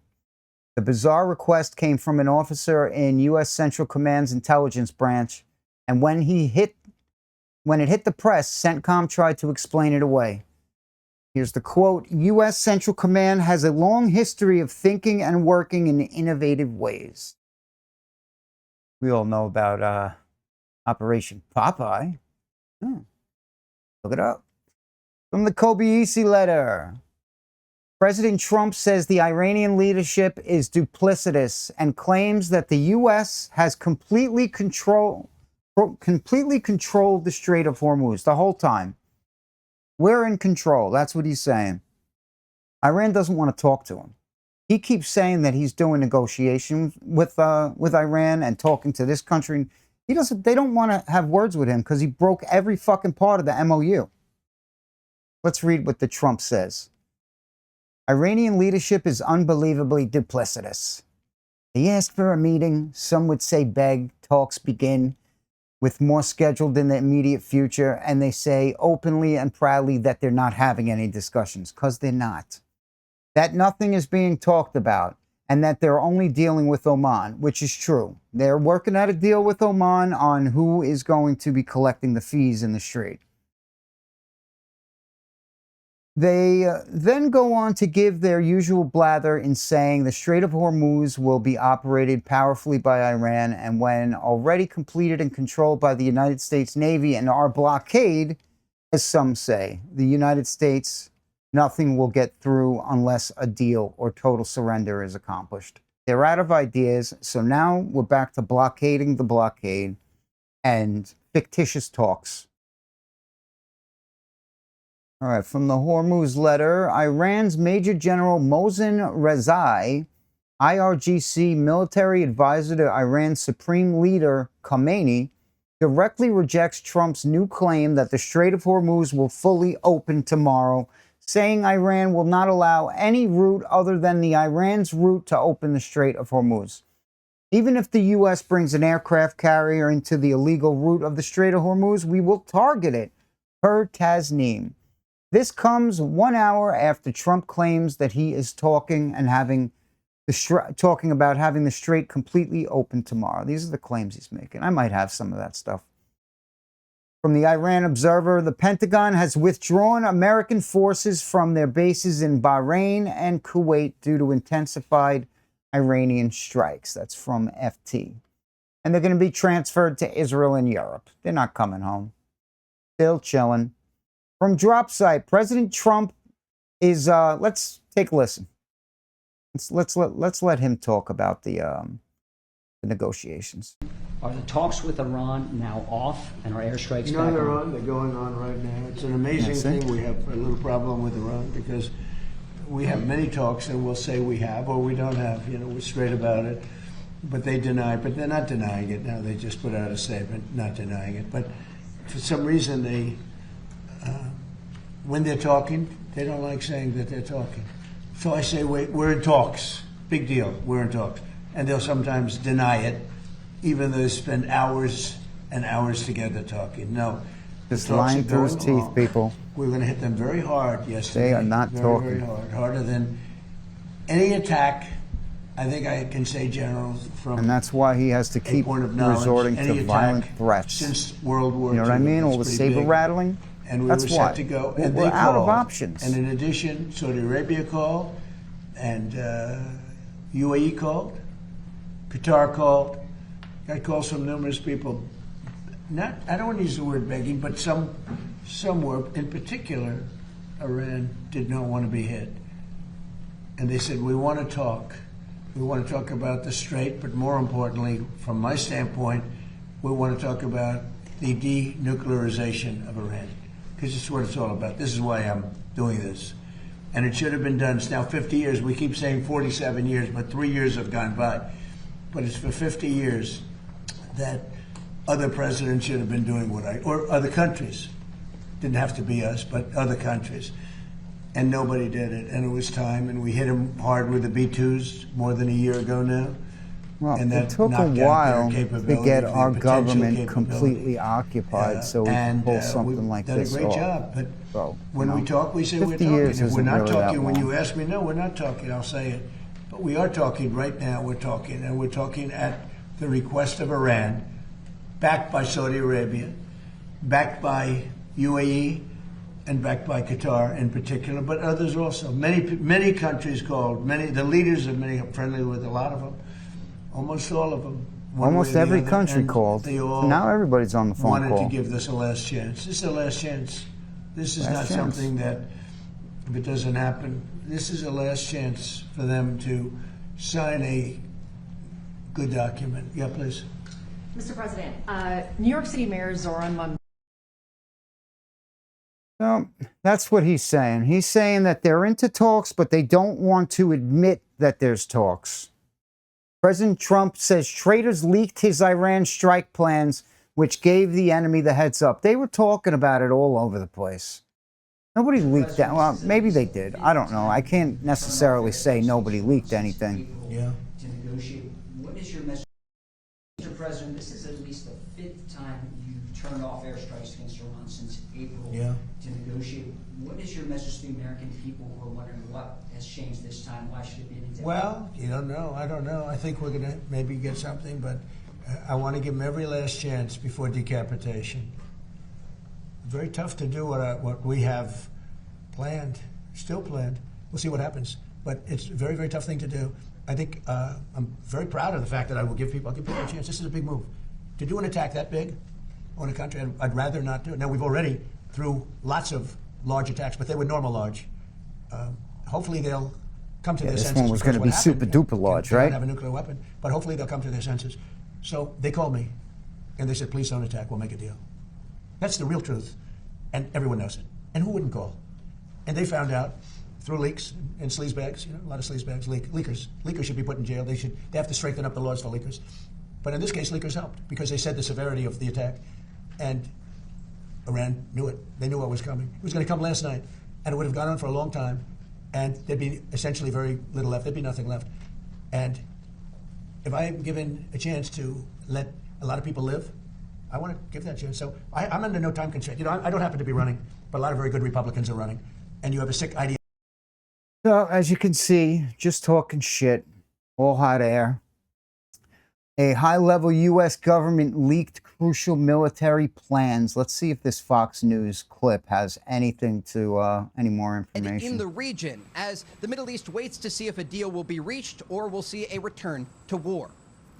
The bizarre request came from an officer in U.S. Central Command's intelligence branch, and when it hit the press, CENTCOM tried to explain it away. Here's the quote: U.S. Central Command has a long history of thinking and working in innovative ways. We all know about Operation Popeye. Look it up. From the Kobayashi letter. President Trump says the Iranian leadership is duplicitous and claims that the U.S. has completely controlled the Strait of Hormuz the whole time. We're in control. That's what he's saying. Iran doesn't want to talk to him. He keeps saying that he's doing negotiations with Iran and talking to this country. They don't want to have words with him because he broke every fucking part of the MOU. Let's read what the Trump says. Iranian leadership is unbelievably duplicitous. He asked for a meeting. Some would say beg. Talks begin with more scheduled in the immediate future. And they say openly and proudly that they're not having any discussions because they're not. That nothing is being talked about and that they're only dealing with Oman, which is true. They're working out a deal with Oman on who is going to be collecting the fees in the strait. They then go on to give their usual blather in saying the Strait of Hormuz will be operated powerfully by Iran, and when already completed and controlled by the United States Navy and our blockade, as some say, the United States, nothing will get through unless a deal or total surrender is accomplished. They're out of ideas, so now we're back to blockading the blockade and fictitious talks. All right, from the Hormuz letter, Iran's Major General Mohsen Rezai, IRGC military advisor to Iran's Supreme Leader Khamenei, directly rejects Trump's new claim that the Strait of Hormuz will fully open tomorrow, saying Iran will not allow any route other than the Iran's route to open the Strait of Hormuz. Even if the U.S. brings an aircraft carrier into the illegal route of the Strait of Hormuz, we will target it, per Tasnim. This comes 1 hour after Trump claims that he is talking about having the strait completely open tomorrow. These are the claims he's making. I might have some of that stuff. From the Iran Observer, the Pentagon has withdrawn American forces from their bases in Bahrain and Kuwait due to intensified Iranian strikes. That's from FT. And they're going to be transferred to Israel and Europe. They're not coming home. Still chilling. From Dropsite, President Trump is, let's take a listen. Let's let him talk about the negotiations. Are the talks with Iran now off and are airstrikes No, back they're on? on. They're going on right now. It's an amazing thing. We have a little problem with Iran because we have many talks and we'll say we have or we don't have. You know, we're straight about it. But they deny, but they're not denying it now. They just put out a statement not denying it. But for some reason, they, when they're talking, they don't like saying that they're talking. So I say, wait, we're in talks. Big deal. We're in talks. And they'll sometimes deny it, even though they spend hours and hours together talking. No. Just lying through his teeth, people. We're going to hit them very hard yesterday. They are not talking. Very hard. Harder than any attack, I think I can say, General, from and that's why he has to keep resorting to violent threats. Since World War II. You know what I mean? All the saber rattling. And we that's were why. set to go. And we're they out of called. options. And in addition, Saudi Arabia called, and UAE called, Qatar called. Got calls from numerous people. Not, I don't want to use the word begging, but some were. In particular, Iran did not want to be hit. And they said, we want to talk. We want to talk about the strait, but more importantly, from my standpoint, we want to talk about the denuclearization of Iran. Because it's what it's all about. This is why I'm doing this. And it should have been done. It's now 50 years. We keep saying 47 years, but 3 years have gone by. But it's for 50 years that other presidents should have been doing or other countries. Didn't have to be us, but other countries. And nobody did it. And it was time. And we hit them hard with the B-2s more than a year ago now. Well, and it took a while to get our government completely occupied so we could pull something like this off. We've done a great job, but so, when we talk, we say we're talking. If we're not talking, when you ask me, no, we're not talking, I'll say it. But we are talking right now, we're talking, and we're talking at the request of Iran, backed by Saudi Arabia, backed by UAE, and backed by Qatar in particular, but others also. Many countries called, the leaders of many, I'm friendly with a lot of them. Almost all of them. Almost every country called. Now everybody's on the phone call. Wanted to give this a last chance. This is a last chance. This is not something that, if it doesn't happen, this is a last chance for them to sign a good document. Yeah, please. Mr. President, New York City Mayor Zoran Mundell. So that's what he's saying. He's saying that they're into talks, but they don't want to admit that there's talks. President Trump says traitors leaked his Iran strike plans, which gave the enemy the heads up. They were talking about it all over the place. Nobody leaked that. Well, maybe they did. I don't know. I can't necessarily say nobody leaked anything. Yeah. To negotiate. What is your message, Mr. President? This is at least the 5th time you've turned off airstrikes against Iran since April. Yeah. To negotiate. What is your message to the American people who are wondering what has changed this time? Why should it be any different? Well, you don't know. I don't know. I think we're going to maybe get something, but I want to give them every last chance before decapitation. Very tough to do what we have planned, still planned. We'll see what happens. But it's a very, very tough thing to do. I think I'm very proud of the fact that I'll give people a chance. This is a big move. To do an attack that big on a country, I'd rather not do it. Now, we've already through lots of large attacks, but they were normal large. Hopefully they'll come to their senses. This one was going to be super duper large, they right? don't have a nuclear weapon, but hopefully they'll come to their senses. So they called me, and they said, please don't attack, we'll make a deal. That's the real truth, and everyone knows it. And who wouldn't call? And they found out through leaks and sleazebags, a lot of sleazebags, leakers. Leakers should be put in jail. They have to strengthen up the laws for leakers. But in this case, leakers helped because they said the severity of the attack, and Iran knew it. They knew what was coming. It was going to come last night, and it would have gone on for a long time, and there'd be essentially very little left. There'd be nothing left. And if I'm given a chance to let a lot of people live, I want to give that chance. So I'm under no time constraint. I don't happen to be running, but a lot of very good Republicans are running. And you have a sick idea. So, as you can see, just talking shit, all hot air. A high-level U.S. government leaked crucial military plans. Let's see if this Fox News clip has anything to, any more information. In the region, as the Middle East waits to see if a deal will be reached or we'll see a return to war.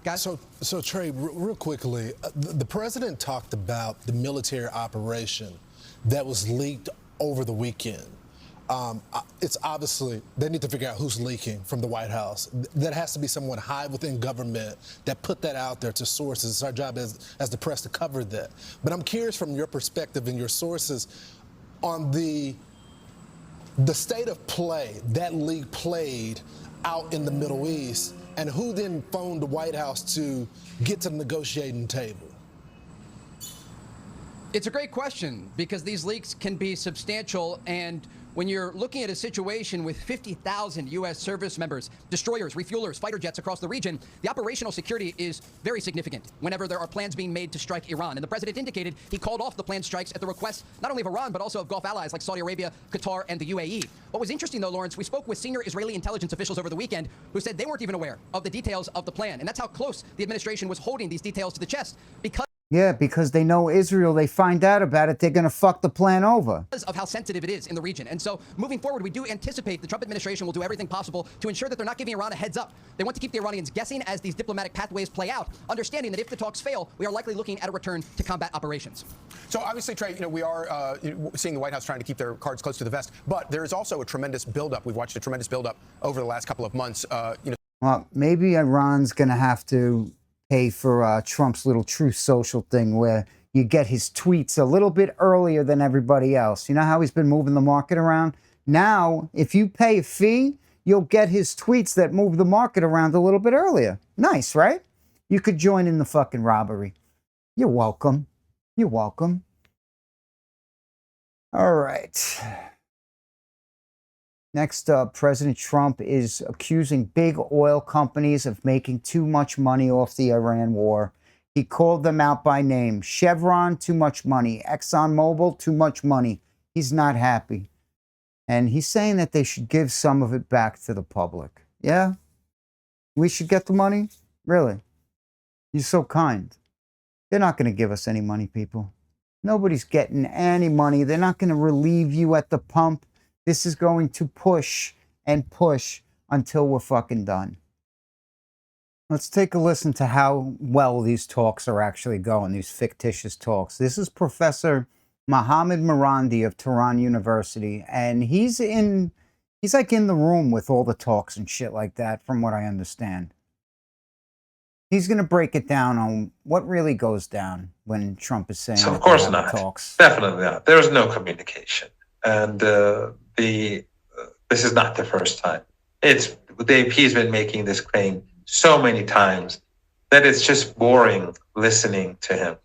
Guys? So Trey, real quickly, the president talked about the military operation that was leaked over the weekend. It's obviously, they need to figure out who's leaking from the White House. That has to be someone high within government that put that out there to sources. It's our job as the press to cover that. But I'm curious from your perspective and your sources on the state of play that leak played out in the Middle East, and who then phoned the White House to get to the negotiating table. It's a great question because these leaks can be substantial, and when you're looking at a situation with 50,000 U.S. service members, destroyers, refuelers, fighter jets across the region, the operational security is very significant whenever there are plans being made to strike Iran. And the president indicated he called off the planned strikes at the request not only of Iran, but also of Gulf allies like Saudi Arabia, Qatar, and the UAE. What was interesting, though, Lawrence, we spoke with senior Israeli intelligence officials over the weekend who said they weren't even aware of the details of the plan. And that's how close the administration was holding these details to the chest because they know Israel, they find out about it, they're going to fuck the plan over. Because of how sensitive it is in the region. And so moving forward, we do anticipate the Trump administration will do everything possible to ensure that they're not giving Iran a heads up. They want to keep the Iranians guessing as these diplomatic pathways play out, understanding that if the talks fail, we are likely looking at a return to combat operations. So obviously, Trey, we are seeing the White House trying to keep their cards close to the vest, but there is also a tremendous buildup. We've watched a tremendous buildup over the last couple of months. Well, maybe Iran's going to have to pay for Trump's little Truth Social thing where you get his tweets a little bit earlier than everybody else. You know how he's been moving the market around? Now, if you pay a fee, you'll get his tweets that move the market around a little bit earlier. Nice, right? You could join in the fucking robbery. You're welcome. You're welcome. All right. Next up, President Trump is accusing big oil companies of making too much money off the Iran war. He called them out by name. Chevron, too much money. ExxonMobil, too much money. He's not happy. And he's saying that they should give some of it back to the public. Yeah? We should get the money? Really? You're so kind. They're not going to give us any money, people. Nobody's getting any money. They're not going to relieve you at the pump. This is going to push and push until we're fucking done. Let's take a listen to how well these talks are actually going, these fictitious talks. This is Professor Mohammad Marandi of Tehran University, and he's in He's like in the room with all the talks and shit like that, from what I understand. He's going to break it down on what really goes down when Trump is saying So that of course they have not. talks. Definitely not. There is no communication, and this is not the first time. He's been making this claim so many times that it's just boring listening to him.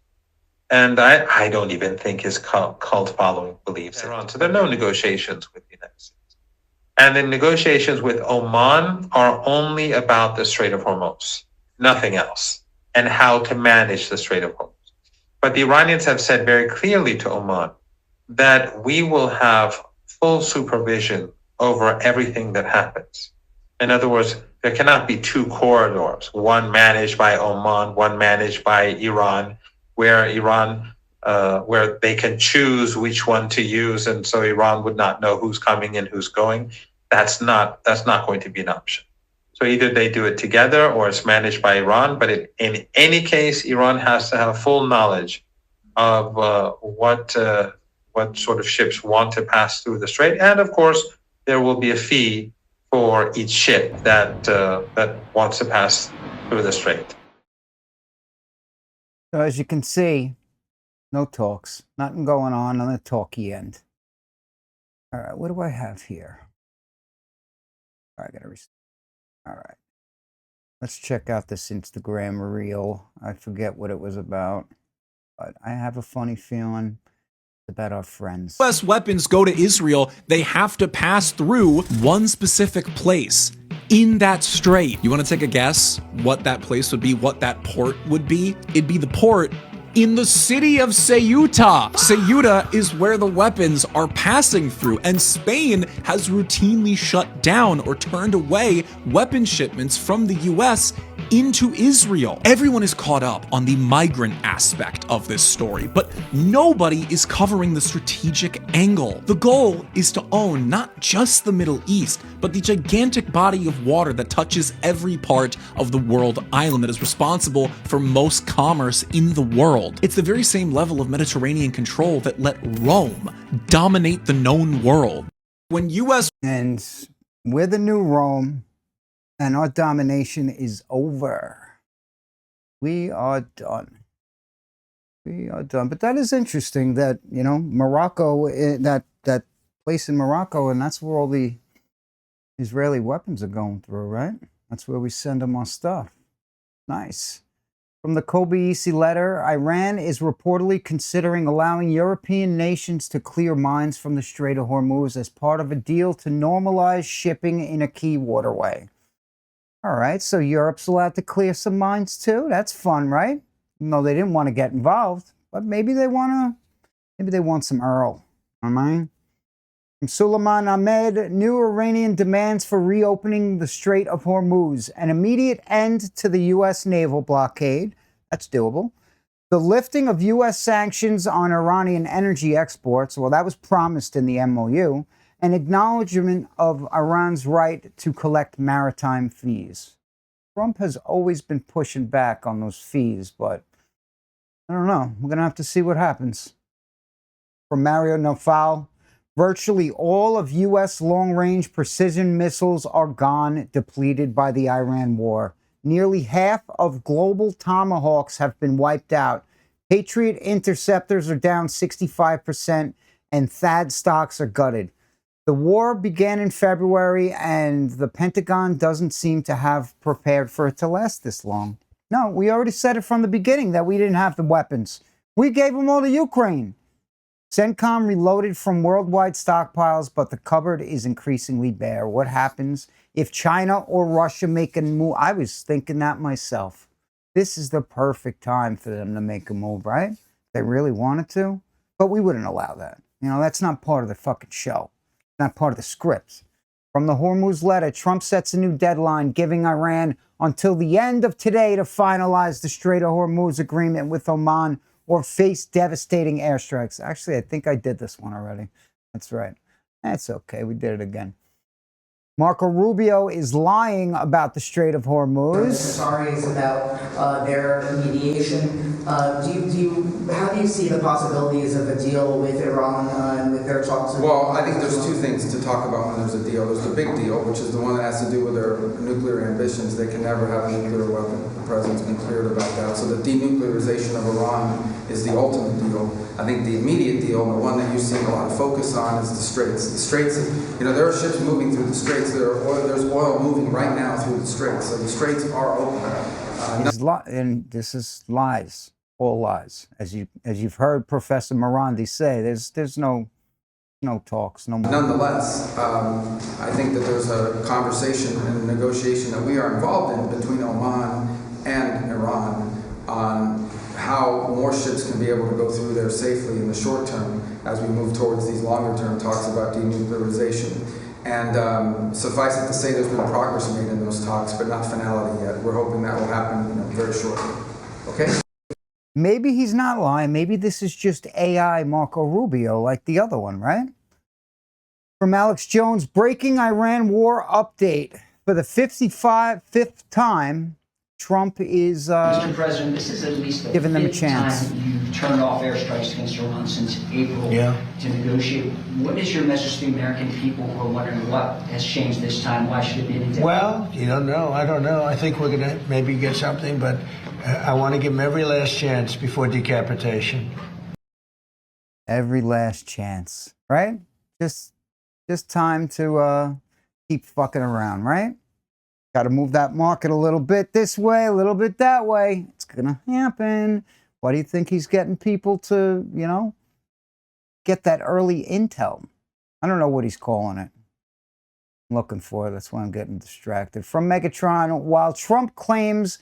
And I don't even think his cult following believes it. So there are no negotiations with the United States. And the negotiations with Oman are only about the Strait of Hormuz, nothing else, and how to manage the Strait of Hormuz. But the Iranians have said very clearly to Oman that we will have full supervision over everything that happens. In other words, there cannot be two corridors, one managed by Oman, one managed by Iran, where they can choose which one to use, and so Iran would not know who's coming and who's going. That's not going to be an option. So either they do it together or it's managed by Iran. But in any case, Iran has to have full knowledge of what sort of ships want to pass through the strait, and of course there will be a fee for each ship that wants to pass through the strait. So as you can see, no talks, nothing going on the talky end. All right, what do I have here? All right, I gotta all right. Let's check out this Instagram reel. I forget what it was about, but I have a funny feeling about our friends. U.S. weapons go to Israel, they have to pass through one specific place in that strait. You want to take a guess what that place would be, what that port would be? It'd be the port in the city of Ceuta. Ceuta is where the weapons are passing through, and Spain has routinely shut down or turned away weapon shipments from the US into Israel. Everyone is caught up on the migrant aspect of this story, but nobody is covering the strategic angle. The goal is to own not just the Middle East, but the gigantic body of water that touches every part of the world island that is responsible for most commerce in the world. It's the very same level of Mediterranean control that let Rome dominate the known world. When US and we're the new Rome, and our domination is over. We are done. We are done. But that is interesting that, you know, Morocco, that place in Morocco, and that's where all the Israeli weapons are going through, right? That's where we send them our stuff. Nice. From the Kobayashi letter, Iran is reportedly considering allowing European nations to clear mines from the Strait of Hormuz as part of a deal to normalize shipping in a key waterway. All right, so Europe's allowed to clear some mines too. That's fun, right? No, they didn't want to get involved, but maybe they want some Earl. I mean, from Suleiman Ahmed, new Iranian demands for reopening the Strait of Hormuz, an immediate end to the U.S. naval blockade. That's doable. The lifting of U.S. sanctions on Iranian energy exports. Well, that was promised in the MOU. An acknowledgement of Iran's right to collect maritime fees. Trump has always been pushing back on those fees, but I don't know. We're going to have to see what happens. From Mario Nofal, virtually all of U.S. long-range precision missiles are gone, depleted by the Iran war. Nearly half of global Tomahawks have been wiped out. Patriot interceptors are down 65%, and THAAD stocks are gutted. The war began in February, and the Pentagon doesn't seem to have prepared for it to last this long. No, we already said it from the beginning that we didn't have the weapons. We gave them all to Ukraine. CENTCOM reloaded from worldwide stockpiles, but the cupboard is increasingly bare. What happens if China or Russia make a move? I was thinking that myself. This is the perfect time for them to make a move, right? They really wanted to, but we wouldn't allow that. You know, that's not part of the fucking show. Not part of the script. From the Hormuz letter, Trump sets a new deadline, giving Iran until the end of today to finalize the Strait of Hormuz agreement with Oman or face devastating airstrikes. Actually, I think I did this one already. That's right. That's okay. We did it again. Marco Rubio is lying about the Strait of Hormuz. Sorry, is about their mediation. Do you how do you see the possibilities of a deal with Iran and with their talks? Well, I think there's two things to talk about when there's a deal. There's the big deal, which is the one that has to do with their nuclear ambitions. They can never have a nuclear weapon. The president's been clear about that. So the denuclearization of Iran is the ultimate deal. I think the immediate deal, and the one that you're seeing a lot of focus on, is the Straits. The Straits, there are ships moving through the Straits. There's oil moving right now through the Straits. So the Straits are open. And this is lies, all lies. As you've heard Professor Morandi say, there's no talks, no more. Nonetheless, I think that there's a conversation and a negotiation that we are involved in between Oman and Iran on how more ships can be able to go through there safely in the short term as we move towards these longer term talks about denuclearization. And suffice it to say, there's been progress made in those talks, but not finality yet. We're hoping that will happen very shortly. Okay? Maybe he's not lying. Maybe this is just AI Marco Rubio like the other one, right? From Alex Jones, breaking Iran war update. For the 55th time, Trump is Mr. President, this is at least the giving them a fifth chance. time you've turned off airstrikes against Iran since April to negotiate. What is your message to the American people who are wondering what has changed this time? Why should it be any different? Well, you don't know. I don't know. I think we're going to maybe get something, but I want to give them every last chance before decapitation. Every last chance, right? Just time to keep fucking around, right? Got to move that market a little bit this way, a little bit that way. It's going to happen. Why do you think he's getting people to, get that early intel? I don't know what he's calling it. I'm looking for it. That's why I'm getting distracted. From Megatron, while Trump claims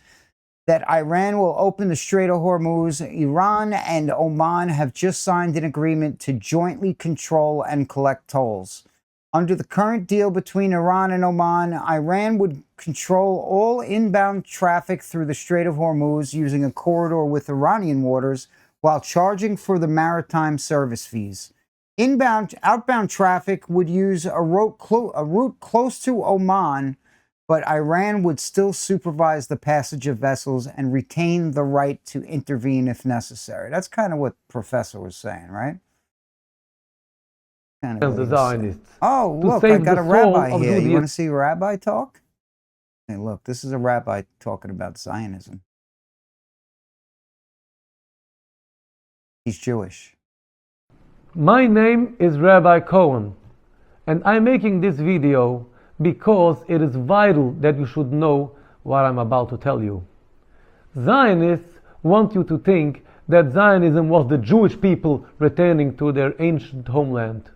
that Iran will open the Strait of Hormuz, Iran and Oman have just signed an agreement to jointly control and collect tolls. Under the current deal between Iran and Oman, Iran would control all inbound traffic through the Strait of Hormuz using a corridor with Iranian waters while charging for the maritime service fees. Outbound traffic would use a route close to Oman, but Iran would still supervise the passage of vessels and retain the right to intervene if necessary. That's kind of what Professor was saying, right? The Zionists. Oh, look, I got a rabbi here. You want to see a rabbi talk? Hey, look, this is a rabbi talking about Zionism. He's Jewish. My name is Rabbi Cohen, and I'm making this video because it is vital that you should know what I'm about to tell you. Zionists want you to think that Zionism was the Jewish people returning to their ancient homeland.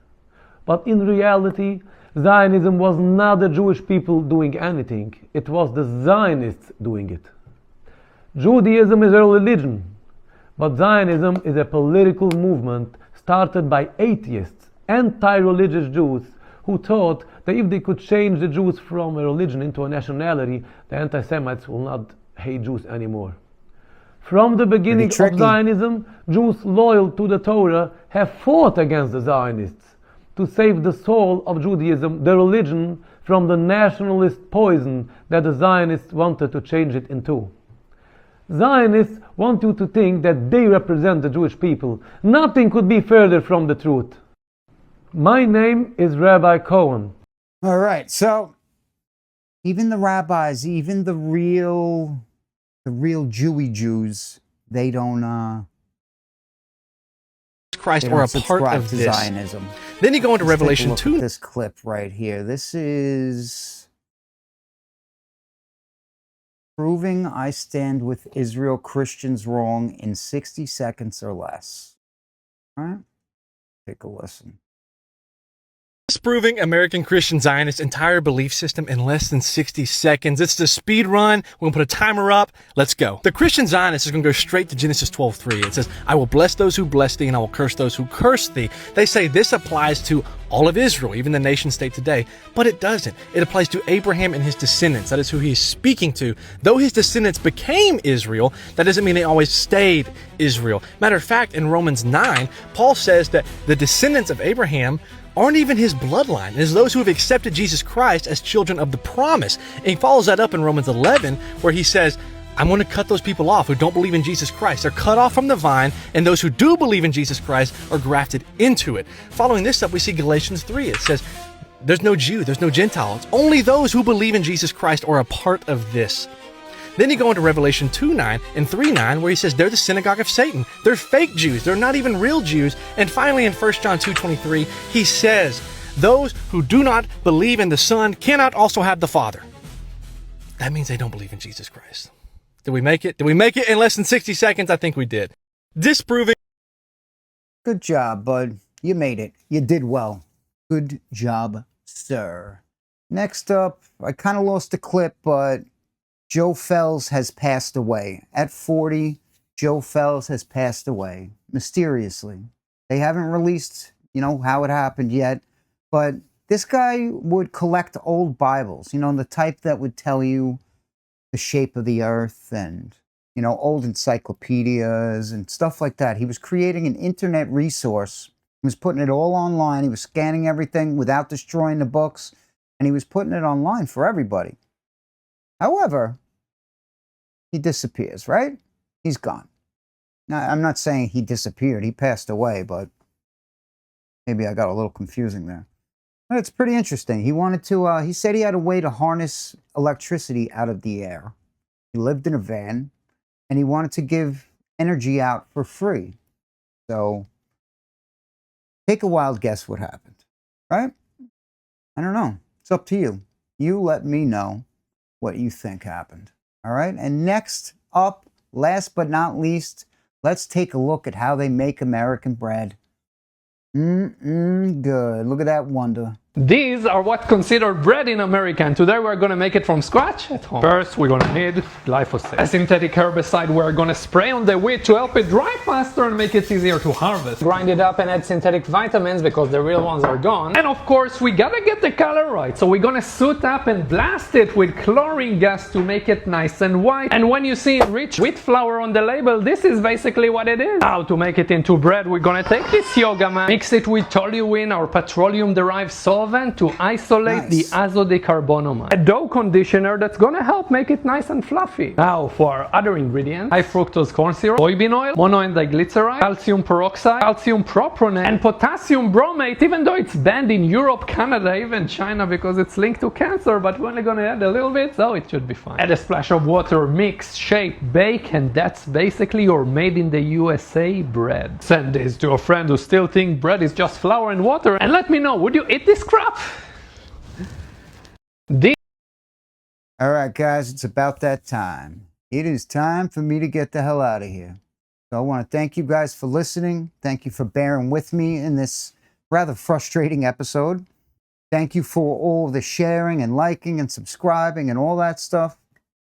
But in reality, Zionism was not the Jewish people doing anything. It was the Zionists doing it. Judaism is a religion, but Zionism is a political movement started by atheists, anti-religious Jews, who thought that if they could change the Jews from a religion into a nationality, the anti-Semites will not hate Jews anymore. From the beginning of Zionism, Jews loyal to the Torah have fought against the Zionists to save the soul of Judaism, the religion, from the nationalist poison that the Zionists wanted to change it into. Zionists want you to think that they represent the Jewish people. Nothing could be further from the truth. My name is Rabbi Cohen. All right, so even the rabbis, even the real Jewy Jews, they don't Christ or a part of this. Zionism. Then you go into Revelation 2. This clip right here. This is proving I stand with Israel Christians wrong in 60 seconds or less. All right, take a listen. Disproving American Christian Zionists' entire belief system in less than 60 seconds. It's the speed run. We're going to put a timer up. Let's go. The Christian Zionist is going to go straight to Genesis 12:3. It says, I will bless those who bless thee, and I will curse those who curse thee. They say this applies to all of Israel, even the nation state today, but it doesn't. It applies to Abraham and his descendants. That is who he is speaking to. Though his descendants became Israel, that doesn't mean they always stayed Israel. Matter of fact, in Romans 9, Paul says that the descendants of Abraham aren't even his bloodline. It is those who have accepted Jesus Christ as children of the promise. And he follows that up in Romans 11, where he says, I'm going to cut those people off who don't believe in Jesus Christ. They're cut off from the vine, and those who do believe in Jesus Christ are grafted into it. Following this up, we see Galatians 3. It says, there's no Jew, there's no Gentile. It's only those who believe in Jesus Christ are a part of this. Then you go into Revelation 2:9 and 3:9, where he says they're the synagogue of Satan. They're fake Jews. They're not even real Jews. And finally, in 1 John 2:23, he says, those who do not believe in the Son cannot also have the Father. That means they don't believe in Jesus Christ. Did we make it? Did we make it in less than 60 seconds? I think we did. Disproving. Good job, bud. You made it. You did well. Good job, sir. Next up, I kind of lost the clip, but Joe Fells has passed away. At 40, Joe Fells has passed away mysteriously. They haven't released, how it happened yet, but this guy would collect old Bibles, the type that would tell you the shape of the earth and, old encyclopedias and stuff like that. He was creating an internet resource. He was putting it all online. He was scanning everything without destroying the books, and he was putting it online for everybody. However, he disappears, right? He's gone. Now, I'm not saying he disappeared. He passed away, but maybe I got a little confusing there. But it's pretty interesting. He wanted to, he said he had a way to harness electricity out of the air. He lived in a van, and he wanted to give energy out for free. So, take a wild guess what happened, right? I don't know. It's up to you. You let me know what you think happened. All right. And next up, last but not least, let's take a look at how they make American bread. Good. Look at that wonder. These are what's considered bread in America, and today we're going to make it from scratch at home. First, we're going to need glyphosate, a synthetic herbicide we're going to spray on the wheat to help it dry faster and make it easier to harvest. Grind it up and add synthetic vitamins because the real ones are gone. And of course, we gotta get the color right, so we're going to suit up and blast it with chlorine gas to make it nice and white. And when you see rich wheat flour on the label, this is basically what it is. Now, to make it into bread, we're going to take this yoga mat, mix it with toluene or petroleum-derived solvent to isolate the azodicarbonamide, a dough conditioner that's gonna help make it nice and fluffy. Now for our other ingredients: high fructose corn syrup, soybean oil, mono and diglyceride, calcium peroxide, calcium propionate, and potassium bromate, even though it's banned in Europe, Canada, even China because it's linked to cancer, but we're only gonna add a little bit, so it should be fine. Add a splash of water, mix, shake, bake, and that's basically your made in the USA bread. Send this to a friend who still thinks bread is just flour and water, and let me know, would you eat this crap? All right, guys, it's about that time. It is time for me to get the hell out of here. So I want to thank you guys for listening. Thank you for bearing with me in this rather frustrating episode. Thank you for all the sharing and liking and subscribing and all that stuff.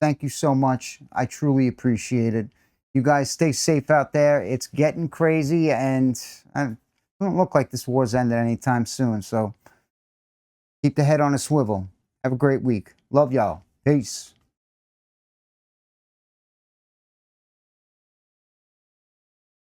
Thank you so much. I truly appreciate it. You guys stay safe out there. It's getting crazy, and it doesn't look like this war's ended anytime soon. So keep the head on a swivel. Have a great week. Love y'all. Peace.